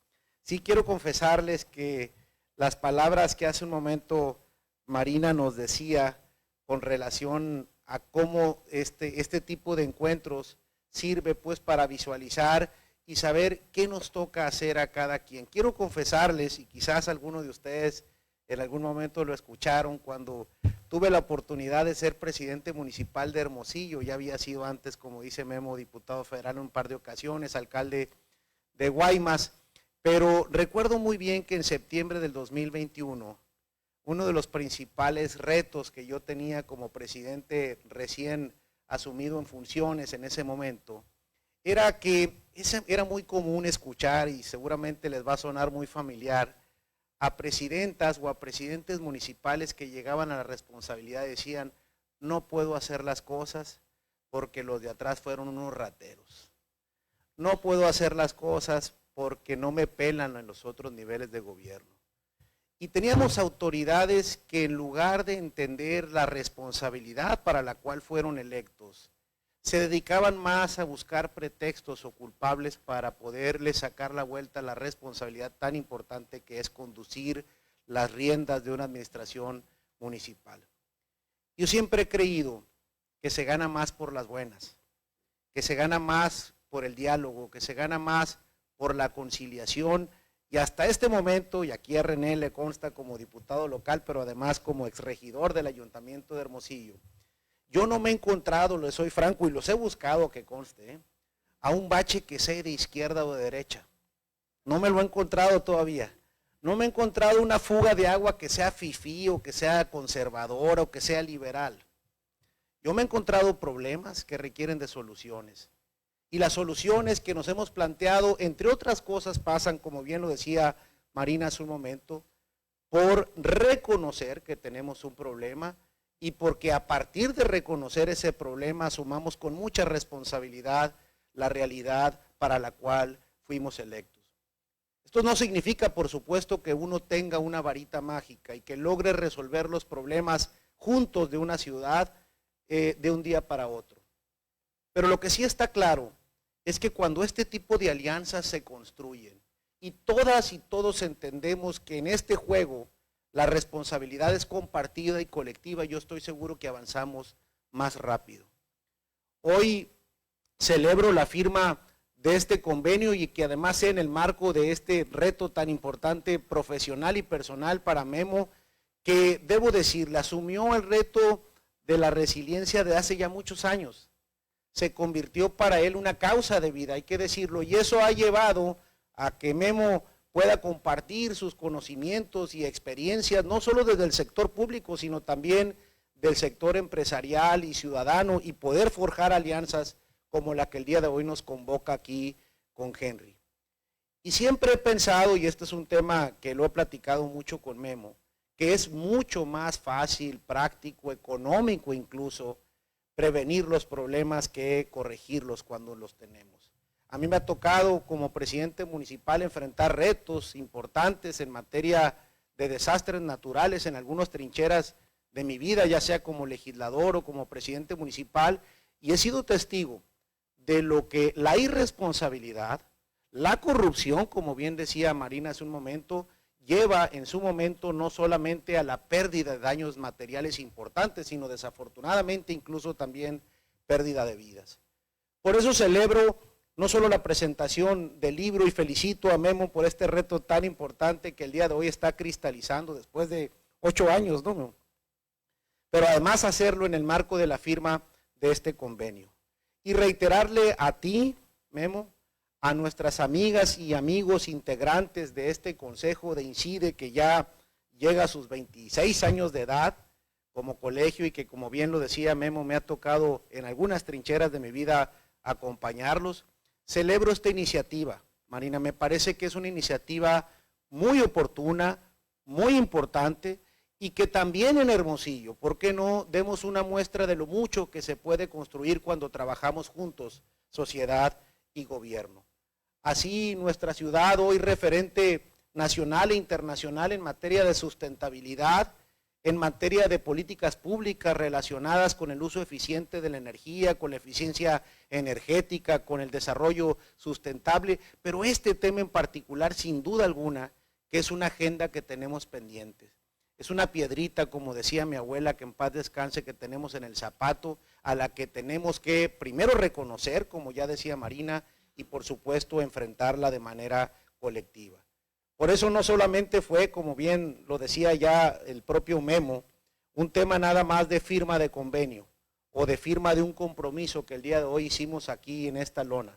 G: sí quiero confesarles que las palabras que hace un momento Marina nos decía con relación a cómo este tipo de encuentros sirve pues para visualizar y saber qué nos toca hacer a cada quien. Quiero confesarles, y quizás algunos de ustedes en algún momento lo escucharon, cuando tuve la oportunidad de ser presidente municipal de Hermosillo, ya había sido antes, como dice Memo, diputado federal en un par de ocasiones, alcalde de Guaymas, pero recuerdo muy bien que en septiembre del 2021, uno de los principales retos que yo tenía como presidente recién asumido en funciones en ese momento, era que era muy común escuchar, y seguramente les va a sonar muy familiar, a presidentas o a presidentes municipales que llegaban a la responsabilidad y decían, no puedo hacer las cosas porque los de atrás fueron unos rateros. No puedo hacer las cosas porque no me pelan en los otros niveles de gobierno. Y teníamos autoridades que en lugar de entender la responsabilidad para la cual fueron electos, se dedicaban más a buscar pretextos o culpables para poderle sacar la vuelta a la responsabilidad tan importante que es conducir las riendas de una administración municipal. Yo siempre he creído que se gana más por las buenas, que se gana más por el diálogo, que se gana más por la conciliación, y hasta este momento, y aquí a René le consta como diputado local, pero además como exregidor del Ayuntamiento de Hermosillo, yo no me he encontrado, les soy franco, y los he buscado que conste, a un bache que sea de izquierda o de derecha. No me lo he encontrado todavía. No me he encontrado una fuga de agua que sea fifí o que sea conservadora o que sea liberal. Yo me he encontrado problemas que requieren de soluciones. Y las soluciones que nos hemos planteado, entre otras cosas, pasan, como bien lo decía Marina hace un momento, por reconocer que tenemos un problema y porque a partir de reconocer ese problema asumamos con mucha responsabilidad la realidad para la cual fuimos electos. Esto no significa, por supuesto, que uno tenga una varita mágica y que logre resolver los problemas juntos de una ciudad de un día para otro. Pero lo que sí está claro es que cuando este tipo de alianzas se construyen y todas y todos entendemos que en este juego la responsabilidad es compartida y colectiva, yo estoy seguro que avanzamos más rápido. Hoy celebro la firma de este convenio y que además sea en el marco de este reto tan importante profesional y personal para Memo, que debo decirle, asumió el reto de la resiliencia de hace ya muchos años. Se convirtió para él una causa de vida, hay que decirlo, y eso ha llevado a que Memo pueda compartir sus conocimientos y experiencias, no solo desde el sector público, sino también del sector empresarial y ciudadano, y poder forjar alianzas como la que el día de hoy nos convoca aquí con Henry. Y siempre he pensado, y este es un tema que lo he platicado mucho con Memo, que es mucho más fácil, práctico, económico incluso, prevenir los problemas que corregirlos cuando los tenemos. A mí me ha tocado como presidente municipal enfrentar retos importantes en materia de desastres naturales en algunas trincheras de mi vida, ya sea como legislador o como presidente municipal, y he sido testigo de lo que la irresponsabilidad, la corrupción, como bien decía Marina hace un momento, lleva en su momento no solamente a la pérdida de daños materiales importantes, sino desafortunadamente incluso también pérdida de vidas. Por eso celebro no solo la presentación del libro y felicito a Memo por este reto tan importante que el día de hoy está cristalizando después de 8 años, ¿no? Pero además hacerlo en el marco de la firma de este convenio. Y reiterarle a ti, Memo, a nuestras amigas y amigos integrantes de este Consejo de INCIDE, que ya llega a sus 26 años de edad como colegio y que, como bien lo decía Memo, me ha tocado en algunas trincheras de mi vida acompañarlos. Celebro esta iniciativa, Marina, me parece que es una iniciativa muy oportuna, muy importante, y que también en Hermosillo, ¿por qué no demos una muestra de lo mucho que se puede construir cuando trabajamos juntos, sociedad y gobierno? Así nuestra ciudad, hoy referente nacional e internacional en materia de sustentabilidad, en materia de políticas públicas relacionadas con el uso eficiente de la energía, con la eficiencia energética, con el desarrollo sustentable, pero este tema en particular, sin duda alguna, que es una agenda que tenemos pendientes. Es una piedrita, como decía mi abuela, que en paz descanse, que tenemos en el zapato, a la que tenemos que primero reconocer, como ya decía Marina, y por supuesto enfrentarla de manera colectiva. Por eso no solamente fue, como bien lo decía ya el propio Memo, un tema nada más de firma de convenio o de firma de un compromiso que el día de hoy hicimos aquí en esta lona.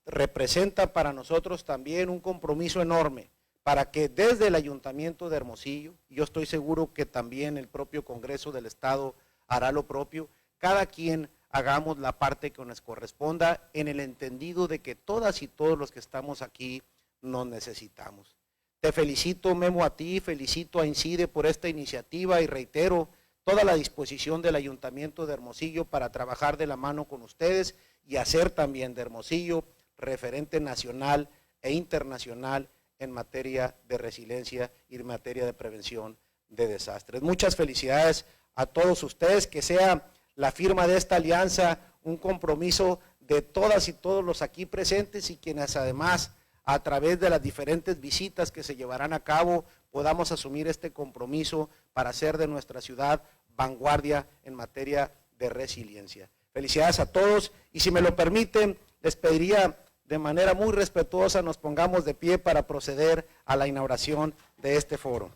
G: Representa para nosotros también un compromiso enorme para que desde el Ayuntamiento de Hermosillo, y yo estoy seguro que también el propio Congreso del Estado hará lo propio, cada quien hagamos la parte que nos corresponda en el entendido de que todas y todos los que estamos aquí nos necesitamos. Te felicito, Memo, a ti, felicito a INCIDE por esta iniciativa y reitero toda la disposición del Ayuntamiento de Hermosillo para trabajar de la mano con ustedes y hacer también de Hermosillo referente nacional e internacional en materia de resiliencia y en materia de prevención de desastres. Muchas felicidades a todos ustedes, que sea la firma de esta alianza un compromiso de todas y todos los aquí presentes y quienes además a través de las diferentes visitas que se llevarán a cabo podamos asumir este compromiso para hacer de nuestra ciudad vanguardia en materia de resiliencia. Felicidades a todos y si me lo permiten, les pediría de manera muy respetuosa nos pongamos de pie para proceder a la inauguración de este foro.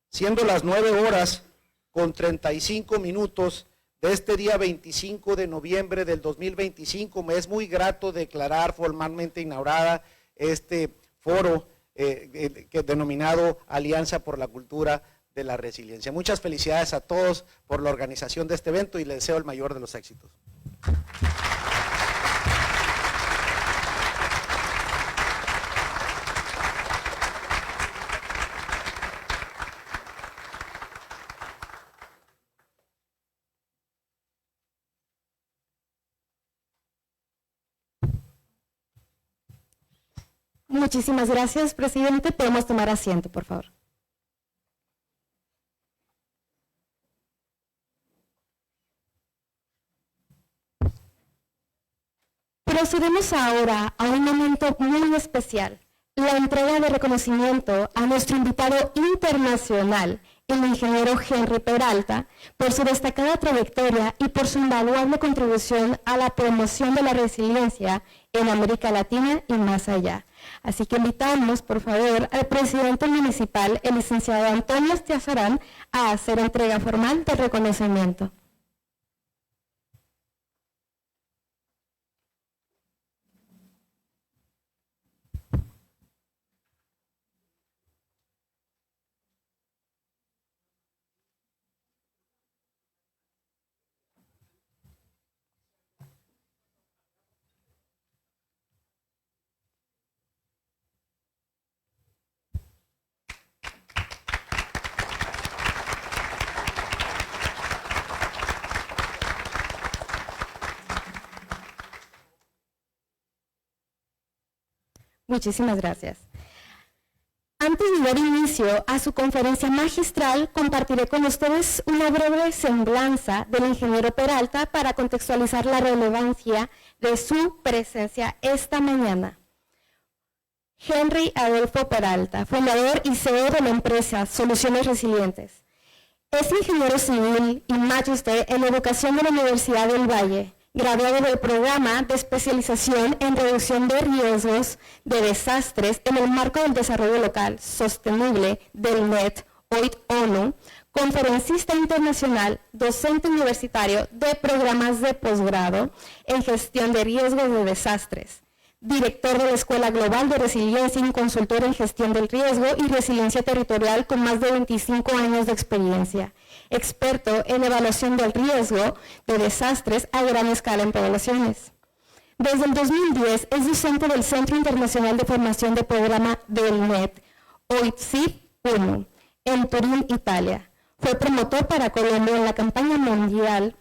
G: Siendo las 9:35 de este día 25 de noviembre del 2025, me es muy grato declarar formalmente inaugurada este foro denominado Alianza por la Cultura de la Resiliencia. Muchas felicidades a todos por la organización de este evento y les deseo el mayor de los éxitos.
B: Muchísimas gracias, presidente. Podemos tomar asiento, por favor. Procedemos ahora a un momento muy especial, la entrega de reconocimiento a nuestro invitado internacional, el ingeniero Henry Peralta, por su destacada trayectoria y por su invaluable contribución a la promoción de la resiliencia en América Latina y más allá. Así que invitamos, por favor, al presidente municipal, el licenciado Antonio Estiazarán, a hacer entrega formal del reconocimiento. Muchísimas gracias. Antes de dar inicio a su conferencia magistral, compartiré con ustedes una breve semblanza del ingeniero Peralta para contextualizar la relevancia de su presencia esta mañana. Henry Adolfo Peralta, fundador y CEO de la empresa Soluciones Resilientes. Es ingeniero civil y magíster en educación de la Universidad del Valle, graduado del programa de especialización en reducción de riesgos de desastres en el marco del desarrollo local sostenible del NET, hoy ONU, conferencista internacional, docente universitario de programas de posgrado en gestión de riesgos de desastres, director de la Escuela Global de Resiliencia y consultor en gestión del riesgo y resiliencia territorial con más de 25 años de experiencia, experto en evaluación del riesgo de desastres a gran escala en poblaciones. Desde el 2010 es docente del Centro Internacional de Formación de Programa del NET, OITSIP 1, en Turín, Italia. Fue promotor para Colombia en la campaña mundial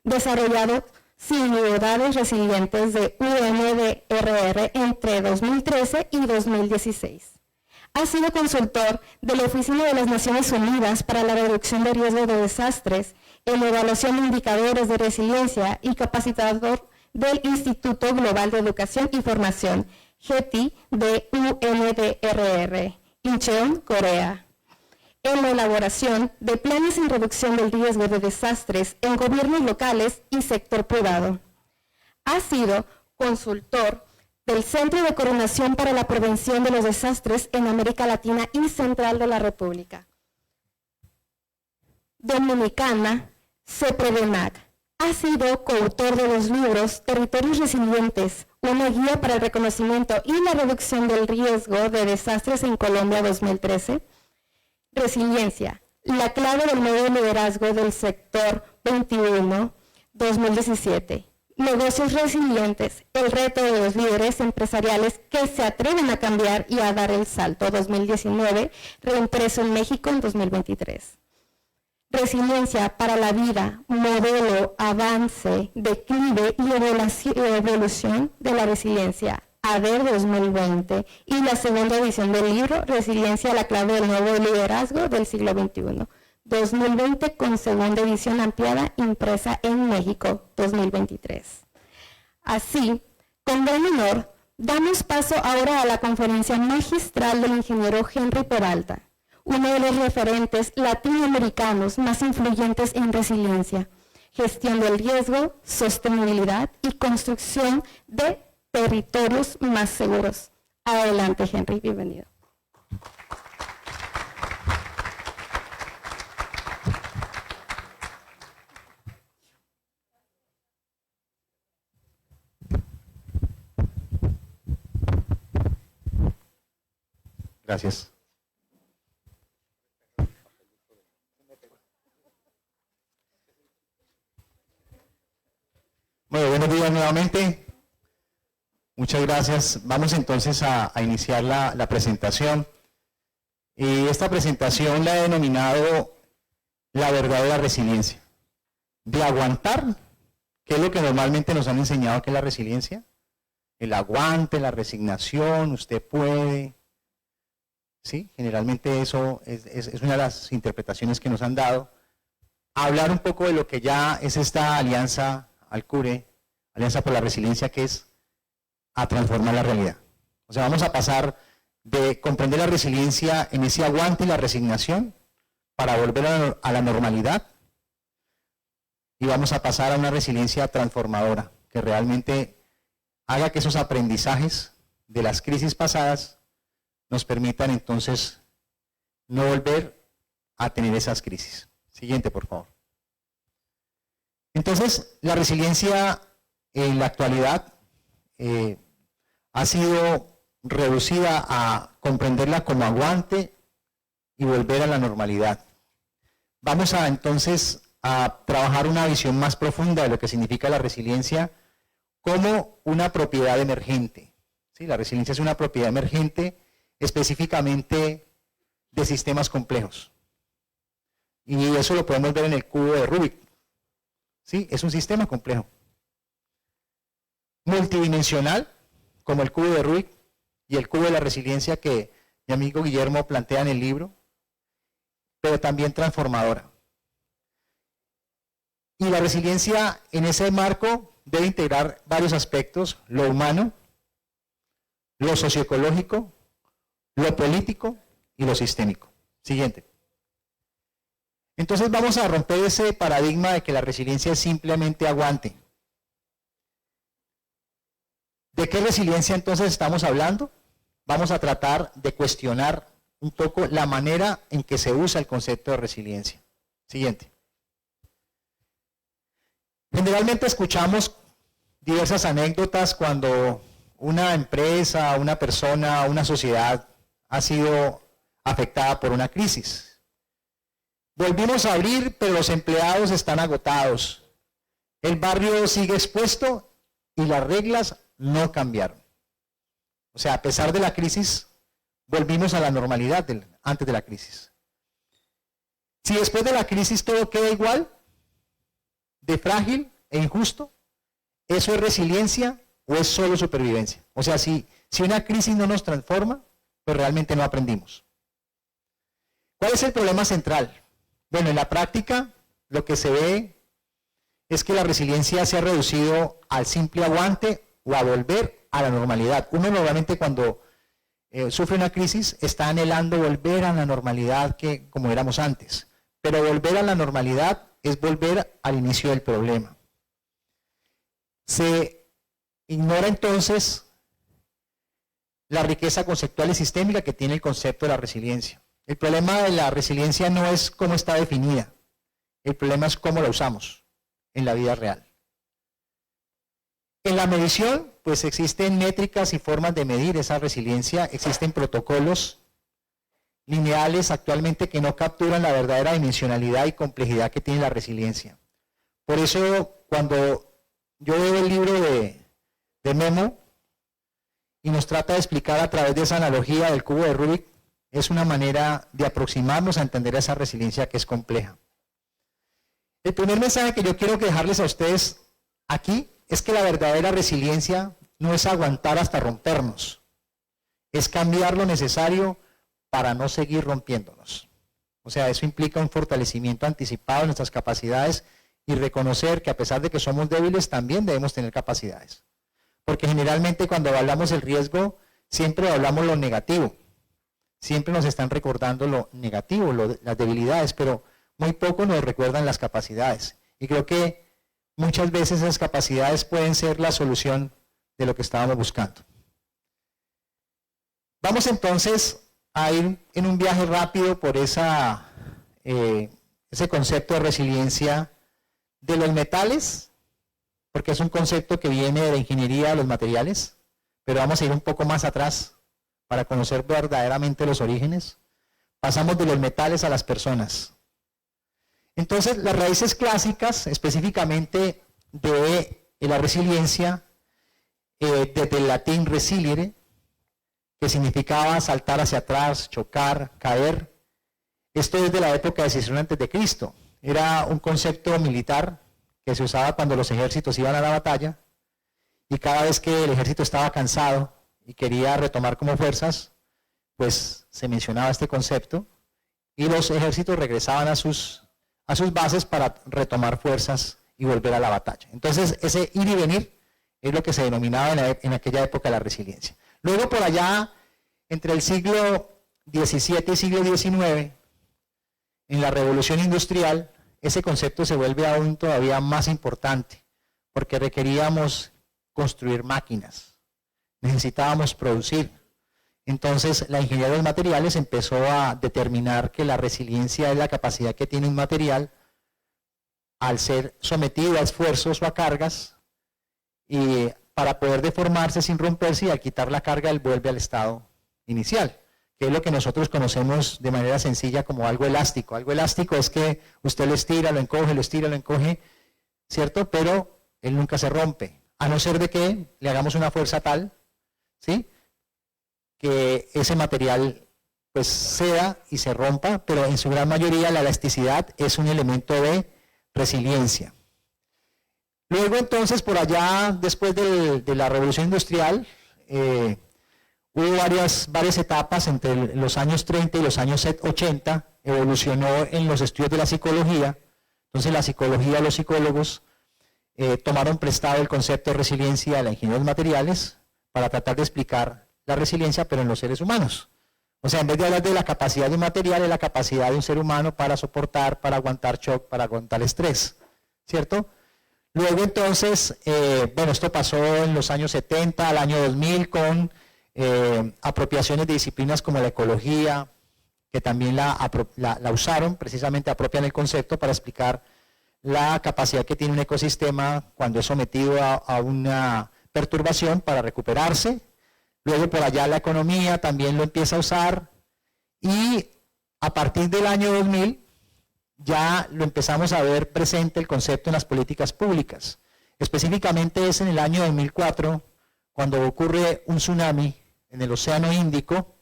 B: desarrollado Ciudades Resilientes de UNDRR entre 2013 y 2016. Ha sido consultor de la Oficina de las Naciones Unidas para la Reducción de Riesgos de Desastres en la evaluación de indicadores de resiliencia y capacitador del Instituto Global de Educación y Formación, GETI, de UNDRR, Incheon, Corea, en la elaboración de planes en reducción del riesgo de desastres en gobiernos locales y sector privado. Ha sido consultor del Centro de Coordinación para la Prevención de los Desastres en América Latina y Central de la República Dominicana, CEPREDENAC. Ha sido coautor de los libros Territorios Resilientes, una guía para el reconocimiento y la reducción del riesgo de desastres en Colombia 2013, Resiliencia, la clave del nuevo liderazgo del sector 21, 2017. Negocios resilientes, el reto de los líderes empresariales que se atreven a cambiar y a dar el salto, 2019, reimpreso en México en 2023. Resiliencia para la vida, modelo, avance, declive y evolución de la resiliencia, ADER 2020, y la segunda edición del libro, Resiliencia, la clave del nuevo liderazgo del siglo XXI. 2020 con segunda edición ampliada impresa en México 2023. Así, con gran honor, damos paso ahora a la conferencia magistral del ingeniero Henry Peralta, uno de los referentes latinoamericanos más influyentes en resiliencia, gestión del riesgo, sostenibilidad y construcción de territorios más seguros. Adelante, Henry, bienvenido.
D: Gracias. Bueno, buenos días nuevamente. Muchas gracias. Vamos entonces a iniciar la presentación. Y esta presentación la he denominado la verdadera resiliencia. De aguantar, ¿qué es lo que normalmente nos han enseñado que es la resiliencia? El aguante, la resignación, usted puede. ¿Sí? Generalmente eso es una de las interpretaciones que nos han dado. Hablar un poco de lo que ya es esta alianza Alcure, Alianza por la Resiliencia, que es a transformar la realidad. O sea, vamos a pasar de comprender la resiliencia en ese aguante y la resignación para volver a la normalidad, y vamos a pasar a una resiliencia transformadora, que realmente haga que esos aprendizajes de las crisis pasadas nos permitan entonces no volver a tener esas crisis. Siguiente, por favor. Entonces, la resiliencia en la actualidad ha sido reducida a comprenderla como aguante y volver a la normalidad. Vamos a entonces a trabajar una visión más profunda de lo que significa la resiliencia como una propiedad emergente. ¿Sí? La resiliencia es una propiedad emergente específicamente de sistemas complejos. Y eso lo podemos ver en el cubo de Rubik. ¿Sí? Es un sistema complejo. Multidimensional, como el cubo de Rubik y el cubo de la resiliencia que mi amigo Guillermo plantea en el libro, pero también transformadora. Y la resiliencia en ese marco debe integrar varios aspectos: lo humano, lo socioecológico, lo político y lo sistémico. Siguiente. Entonces vamos a romper ese paradigma de que la resiliencia es simplemente aguante. ¿De qué resiliencia entonces estamos hablando? Vamos a tratar de cuestionar un poco la manera en que se usa el concepto de resiliencia. Siguiente. Generalmente escuchamos diversas anécdotas cuando una empresa, una persona, una sociedad ha sido afectada por una crisis. Volvimos a abrir, pero los empleados están agotados. El barrio sigue expuesto y las reglas no cambiaron. O sea, a pesar de la crisis, volvimos a la normalidad antes de la crisis. Si después de la crisis todo queda igual, de frágil e injusto, ¿eso es resiliencia o es solo supervivencia? O sea, si una crisis no nos transforma, pues realmente no aprendimos. ¿Cuál es el problema central? Bueno, en la práctica lo que se ve es que la resiliencia se ha reducido al simple aguante o a volver a la normalidad. Uno normalmente cuando sufre una crisis está anhelando volver a la normalidad que como éramos antes. Pero volver a la normalidad es volver al inicio del problema. Se ignora entonces la riqueza conceptual y sistémica que tiene el concepto de la resiliencia. El problema de la resiliencia no es cómo está definida, el problema es cómo la usamos en la vida real. En la medición, pues existen métricas y formas de medir esa resiliencia, existen protocolos lineales actualmente que no capturan la verdadera dimensionalidad y complejidad que tiene la resiliencia. Por eso, cuando yo veo el libro de Memo y nos trata de explicar a través de esa analogía del cubo de Rubik, es una manera de aproximarnos a entender esa resiliencia que es compleja. El primer mensaje que yo quiero dejarles a ustedes aquí es que la verdadera resiliencia no es aguantar hasta rompernos, es cambiar lo necesario para no seguir rompiéndonos. O sea, eso implica un fortalecimiento anticipado de nuestras capacidades y reconocer que a pesar de que somos débiles, también debemos tener capacidades. Porque generalmente cuando hablamos del riesgo, siempre hablamos lo negativo. siempre nos están recordando lo negativo, las debilidades, pero muy poco nos recuerdan las capacidades. Y creo que muchas veces esas capacidades pueden ser la solución de lo que estábamos buscando. Vamos entonces a ir en un viaje rápido por ese concepto de resiliencia de los metales, porque es un concepto que viene de la ingeniería de los materiales, pero vamos a ir un poco más atrás para conocer verdaderamente los orígenes. Pasamos de los metales a las personas. Entonces, las raíces clásicas, específicamente de la resiliencia, desde el latín resilire, que significaba saltar hacia atrás, chocar, caer. Esto es de la época de Cicerón antes de Cristo. Era un concepto militar que se usaba cuando los ejércitos iban a la batalla, y cada vez que el ejército estaba cansado y quería retomar como fuerzas, pues se mencionaba este concepto, y los ejércitos regresaban a sus bases para retomar fuerzas y volver a la batalla. Entonces, ese ir y venir es lo que se denominaba en aquella época la resiliencia. Luego, por allá, entre el siglo XVII y siglo XIX, en la Revolución Industrial, ese concepto se vuelve aún todavía más importante, porque requeríamos construir máquinas, necesitábamos producir. Entonces, la ingeniería de los materiales empezó a determinar que la resiliencia es la capacidad que tiene un material al ser sometido a esfuerzos o a cargas, y para poder deformarse sin romperse, y al quitar la carga, él vuelve al estado inicial, que es lo que nosotros conocemos de manera sencilla como algo elástico. Algo elástico es que usted lo estira, lo encoge, ¿cierto? Pero él nunca se rompe, a no ser de que le hagamos una fuerza tal, ¿sí?, que ese material pues ceda y se rompa, pero en su gran mayoría la elasticidad es un elemento de resiliencia. Luego entonces, por allá, después de la Revolución Industrial, hubo varias etapas entre los años 30 y los años 80, evolucionó en los estudios de la psicología. Entonces la psicología, los psicólogos tomaron prestado el concepto de resiliencia de la ingeniería de los materiales para tratar de explicar la resiliencia, pero en los seres humanos. O sea, en vez de hablar de la capacidad de un material, es la capacidad de un ser humano para soportar, para aguantar shock, para aguantar estrés, ¿cierto? Luego entonces, bueno, esto pasó en los años 70 al año 2000 con apropiaciones de disciplinas como la ecología, que también la usaron, precisamente apropian el concepto para explicar la capacidad que tiene un ecosistema cuando es sometido a una perturbación para recuperarse. Luego por allá la economía también lo empieza a usar, y a partir del año 2000 ya lo empezamos a ver presente el concepto en las políticas públicas. Específicamente es en el año 2004 cuando ocurre un tsunami en el Océano Índico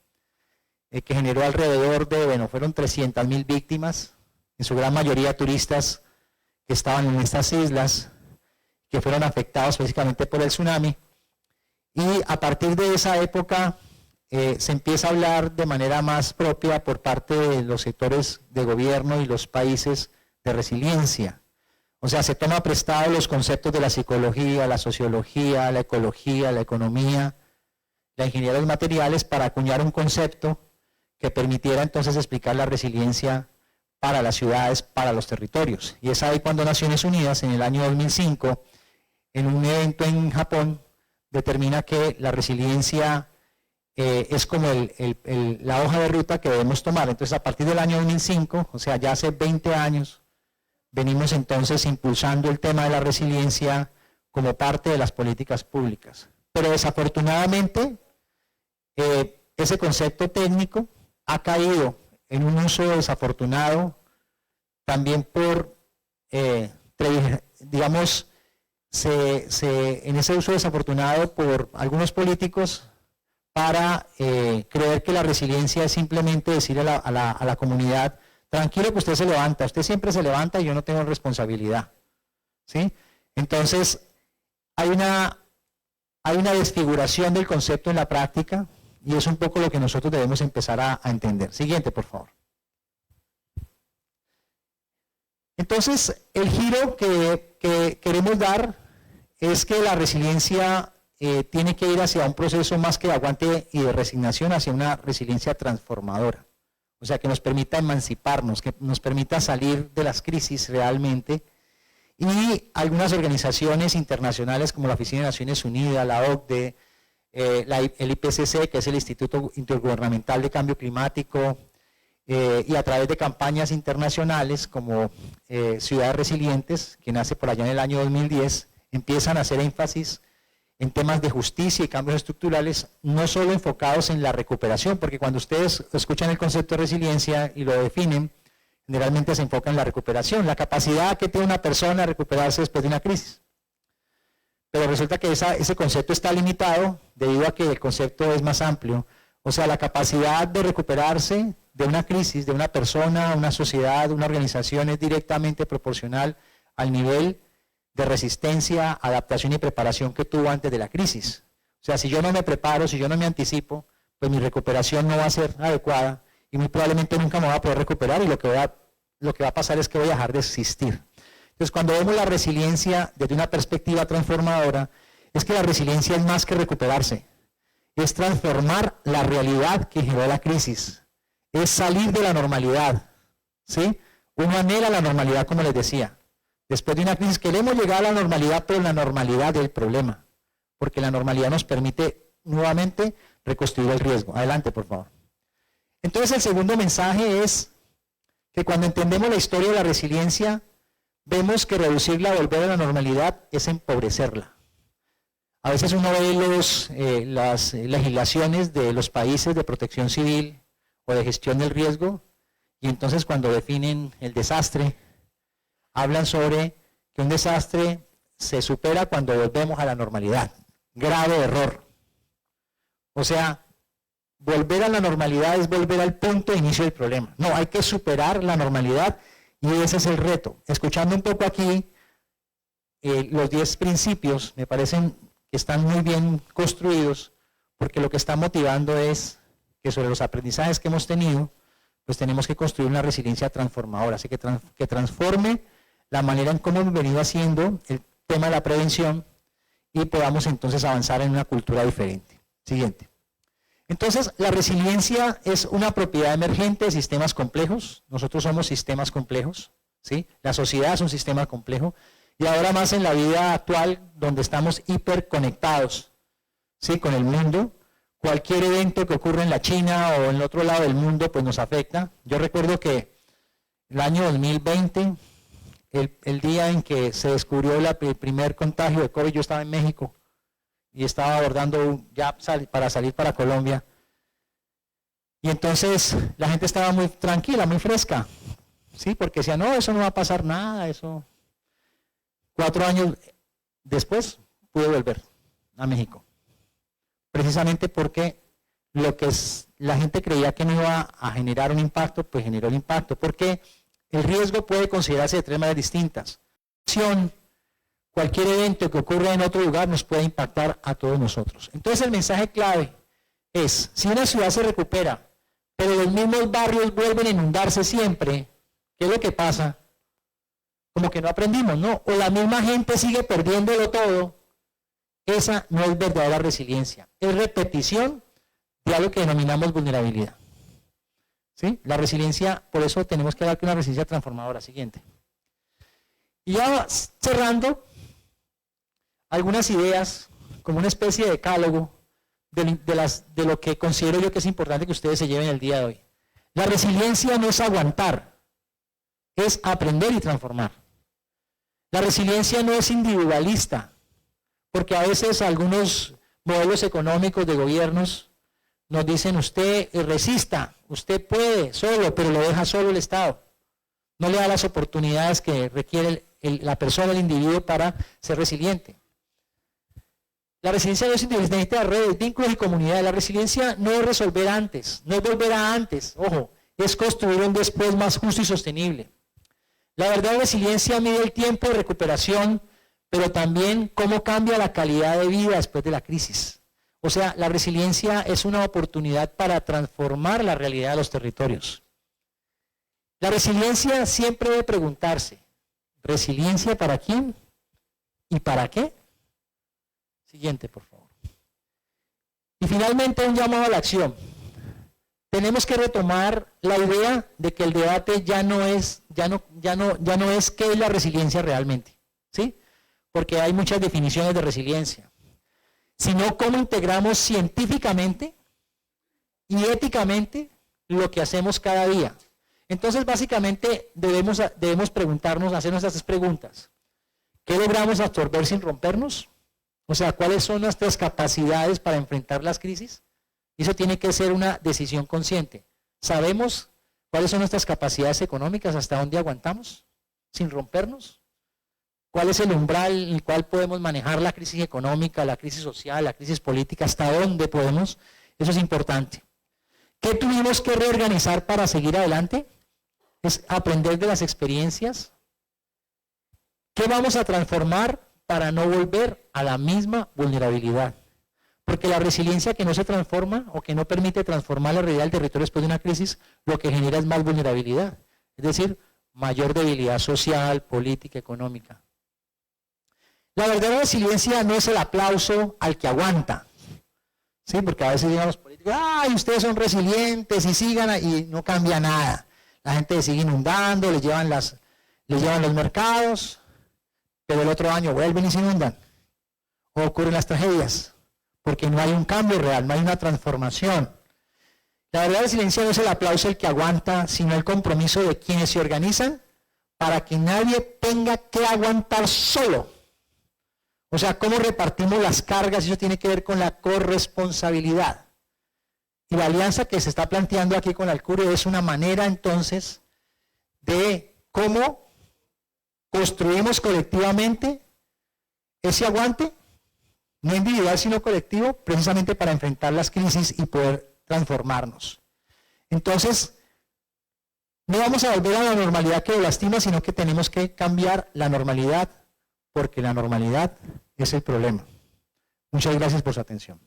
D: que generó alrededor de, bueno, fueron 300.000 víctimas, en su gran mayoría turistas que estaban en estas islas, que fueron afectados específicamente por el tsunami. Y a partir de esa época se empieza a hablar de manera más propia por parte de los sectores de gobierno y los países de resiliencia. O sea, se toma prestado los conceptos de la psicología, la sociología, la ecología, la economía, la ingeniería de los materiales para acuñar un concepto que permitiera entonces explicar la resiliencia para las ciudades, para los territorios. Y es ahí cuando Naciones Unidas, en el año 2005, en un evento en Japón, determina que la resiliencia es como la hoja de ruta que debemos tomar. Entonces, a partir del año 2005, o sea, ya hace 20 años, venimos entonces impulsando el tema de la resiliencia como parte de las políticas públicas. Pero desafortunadamente, ese concepto técnico ha caído en un uso desafortunado, también por, digamos, en ese uso desafortunado por algunos políticos para creer que la resiliencia es simplemente decir a la comunidad, tranquilo que usted se levanta, usted siempre se levanta y yo no tengo responsabilidad, ¿sí? Entonces, hay una desfiguración del concepto en la práctica, y es un poco lo que nosotros debemos empezar a entender. Siguiente, por favor. Entonces, el giro que queremos dar es que la resiliencia tiene que ir hacia un proceso más que de aguante y de resignación, hacia una resiliencia transformadora. O sea, que nos permita emanciparnos, que nos permita salir de las crisis realmente. Y algunas organizaciones internacionales como la Oficina de Naciones Unidas, la OCDE, el IPCC, que es el Instituto Intergubernamental de Cambio Climático, y a través de campañas internacionales como Ciudades Resilientes, que nace por allá en el año 2010, empiezan a hacer énfasis en temas de justicia y cambios estructurales, no solo enfocados en la recuperación, porque cuando ustedes escuchan el concepto de resiliencia y lo definen, generalmente se enfoca en la recuperación, la capacidad que tiene una persona de recuperarse después de una crisis. Pero resulta que ese concepto está limitado debido a que el concepto es más amplio. O sea, la capacidad de recuperarse de una crisis, de una persona, una sociedad, una organización, es directamente proporcional al nivel de resistencia, adaptación y preparación que tuvo antes de la crisis. O sea, si yo no me preparo, si yo no me anticipo, pues mi recuperación no va a ser adecuada y muy probablemente nunca me voy a poder recuperar y lo que va a pasar es que voy a dejar de existir. Entonces, cuando vemos la resiliencia desde una perspectiva transformadora, es que la resiliencia es más que recuperarse, es transformar la realidad que generó la crisis, es salir de la normalidad, ¿sí? Uno anhela la normalidad, como les decía. Después de una crisis queremos llegar a la normalidad, pero la normalidad del problema, porque la normalidad nos permite nuevamente reconstruir el riesgo. Adelante, por favor. Entonces, el segundo mensaje es que cuando entendemos la historia de la resiliencia, vemos que reducirla, volver a la normalidad, es empobrecerla. A veces uno ve las legislaciones de los países de protección civil o de gestión del riesgo, y entonces cuando definen el desastre, hablan sobre que un desastre se supera cuando volvemos a la normalidad. Grave error. O sea, volver a la normalidad es volver al punto de inicio del problema. No, hay que superar la normalidad y ese es el reto. Escuchando un poco aquí, los 10 principios me parecen que están muy bien construidos, porque lo que está motivando es que sobre los aprendizajes que hemos tenido, pues tenemos que construir una resiliencia transformadora, así que transforme la manera en cómo hemos venido haciendo el tema de la prevención y podamos entonces avanzar en una cultura diferente. Siguiente. Entonces, la resiliencia es una propiedad emergente de sistemas complejos. Nosotros somos sistemas complejos, ¿sí? La sociedad es un sistema complejo. Y ahora más en la vida actual, donde estamos hiperconectados, ¿sí? Con el mundo. Cualquier evento que ocurra en la China o en el otro lado del mundo, pues nos afecta. Yo recuerdo que el año 2020, el día en que se descubrió el primer contagio de COVID, yo estaba en México y estaba abordando ya para salir para Colombia. Y entonces la gente estaba muy tranquila, muy fresca, ¿sí? Porque decía, no, eso no va a pasar nada, eso. 4 años después pude volver a México. Precisamente porque lo que la gente creía que no iba a generar un impacto, pues generó el impacto. Porque el riesgo puede considerarse de 3 maneras distintas. Cualquier evento que ocurra en otro lugar nos puede impactar a todos nosotros. Entonces el mensaje clave es, si una ciudad se recupera, pero los mismos barrios vuelven a inundarse siempre, ¿qué es lo que pasa? Como que no aprendimos, ¿no? O la misma gente sigue perdiéndolo todo. Esa no es verdadera resiliencia. Es repetición de algo que denominamos vulnerabilidad. ¿Sí? La resiliencia, por eso tenemos que hablar de una resiliencia transformadora. Siguiente. Y ya cerrando, algunas ideas, como una especie de decálogo de lo que considero yo que es importante que ustedes se lleven el día de hoy. La resiliencia no es aguantar, es aprender y transformar. La resiliencia no es individualista, porque a veces algunos modelos económicos de gobiernos nos dicen, usted resista, usted puede solo, pero lo deja solo el Estado. No le da las oportunidades que requiere la persona, el individuo, para ser resiliente. La resiliencia no es individualista, necesita redes, vínculos y comunidades. La resiliencia no es resolver antes, no es volver a antes, ojo, es construir un después más justo y sostenible. La verdadera resiliencia mide el tiempo de recuperación, pero también cómo cambia la calidad de vida después de la crisis. O sea, la resiliencia es una oportunidad para transformar la realidad de los territorios. La resiliencia siempre debe preguntarse, ¿resiliencia para quién y para qué? Siguiente, por favor.
H: Y finalmente un llamado a la acción. Tenemos que retomar la idea de que el debate ya no es qué es la resiliencia realmente, ¿sí? Porque hay muchas definiciones de resiliencia, sino cómo integramos científicamente y éticamente lo que hacemos cada día. Entonces, básicamente, debemos preguntarnos, hacernos estas 3 preguntas. ¿Qué logramos absorber sin rompernos? O sea, ¿cuáles son nuestras capacidades para enfrentar las crisis? Eso tiene que ser una decisión consciente. ¿Sabemos cuáles son nuestras capacidades económicas? ¿Hasta dónde aguantamos sin rompernos? ¿Cuál es el umbral en el cual podemos manejar la crisis económica, la crisis social, la crisis política? ¿Hasta dónde podemos? Eso es importante. ¿Qué tuvimos que reorganizar para seguir adelante? Es aprender de las experiencias. ¿Qué vamos a transformar para no volver a la misma vulnerabilidad? Porque la resiliencia que no se transforma o que no permite transformar la realidad del territorio después de una crisis, lo que genera es más vulnerabilidad. Es decir, mayor debilidad social, política, económica. La verdadera resiliencia no es el aplauso al que aguanta. Sí, porque a veces llegan los políticos, ¡ay, ustedes son resilientes y sigan! Y no cambia nada. La gente sigue inundando, les llevan los mercados, pero el otro año vuelven y se inundan. O ocurren las tragedias, porque no hay un cambio real, no hay una transformación. La verdadera resiliencia no es el aplauso al que aguanta, sino el compromiso de quienes se organizan para que nadie tenga que aguantar solo. O sea, cómo repartimos las cargas, eso tiene que ver con la corresponsabilidad. Y la alianza que se está planteando aquí con Alcurio es una manera entonces de cómo construimos colectivamente ese aguante, no individual sino colectivo, precisamente para enfrentar las crisis y poder transformarnos. Entonces, no vamos a volver a la normalidad que lo lastima, sino que tenemos que cambiar la normalidad, porque la normalidad es el problema. Muchas gracias por su atención.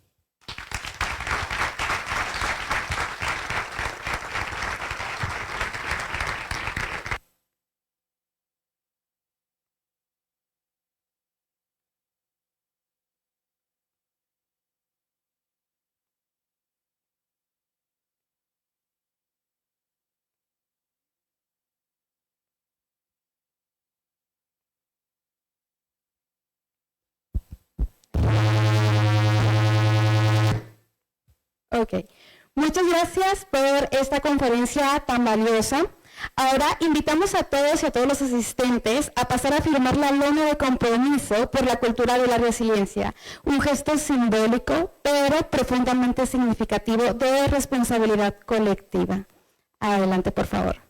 B: Ok, muchas gracias por esta conferencia tan valiosa. Ahora invitamos a todos y a todos los asistentes a pasar a firmar la lona de compromiso por la cultura de la resiliencia, un gesto simbólico pero profundamente significativo de responsabilidad colectiva. Adelante, por favor.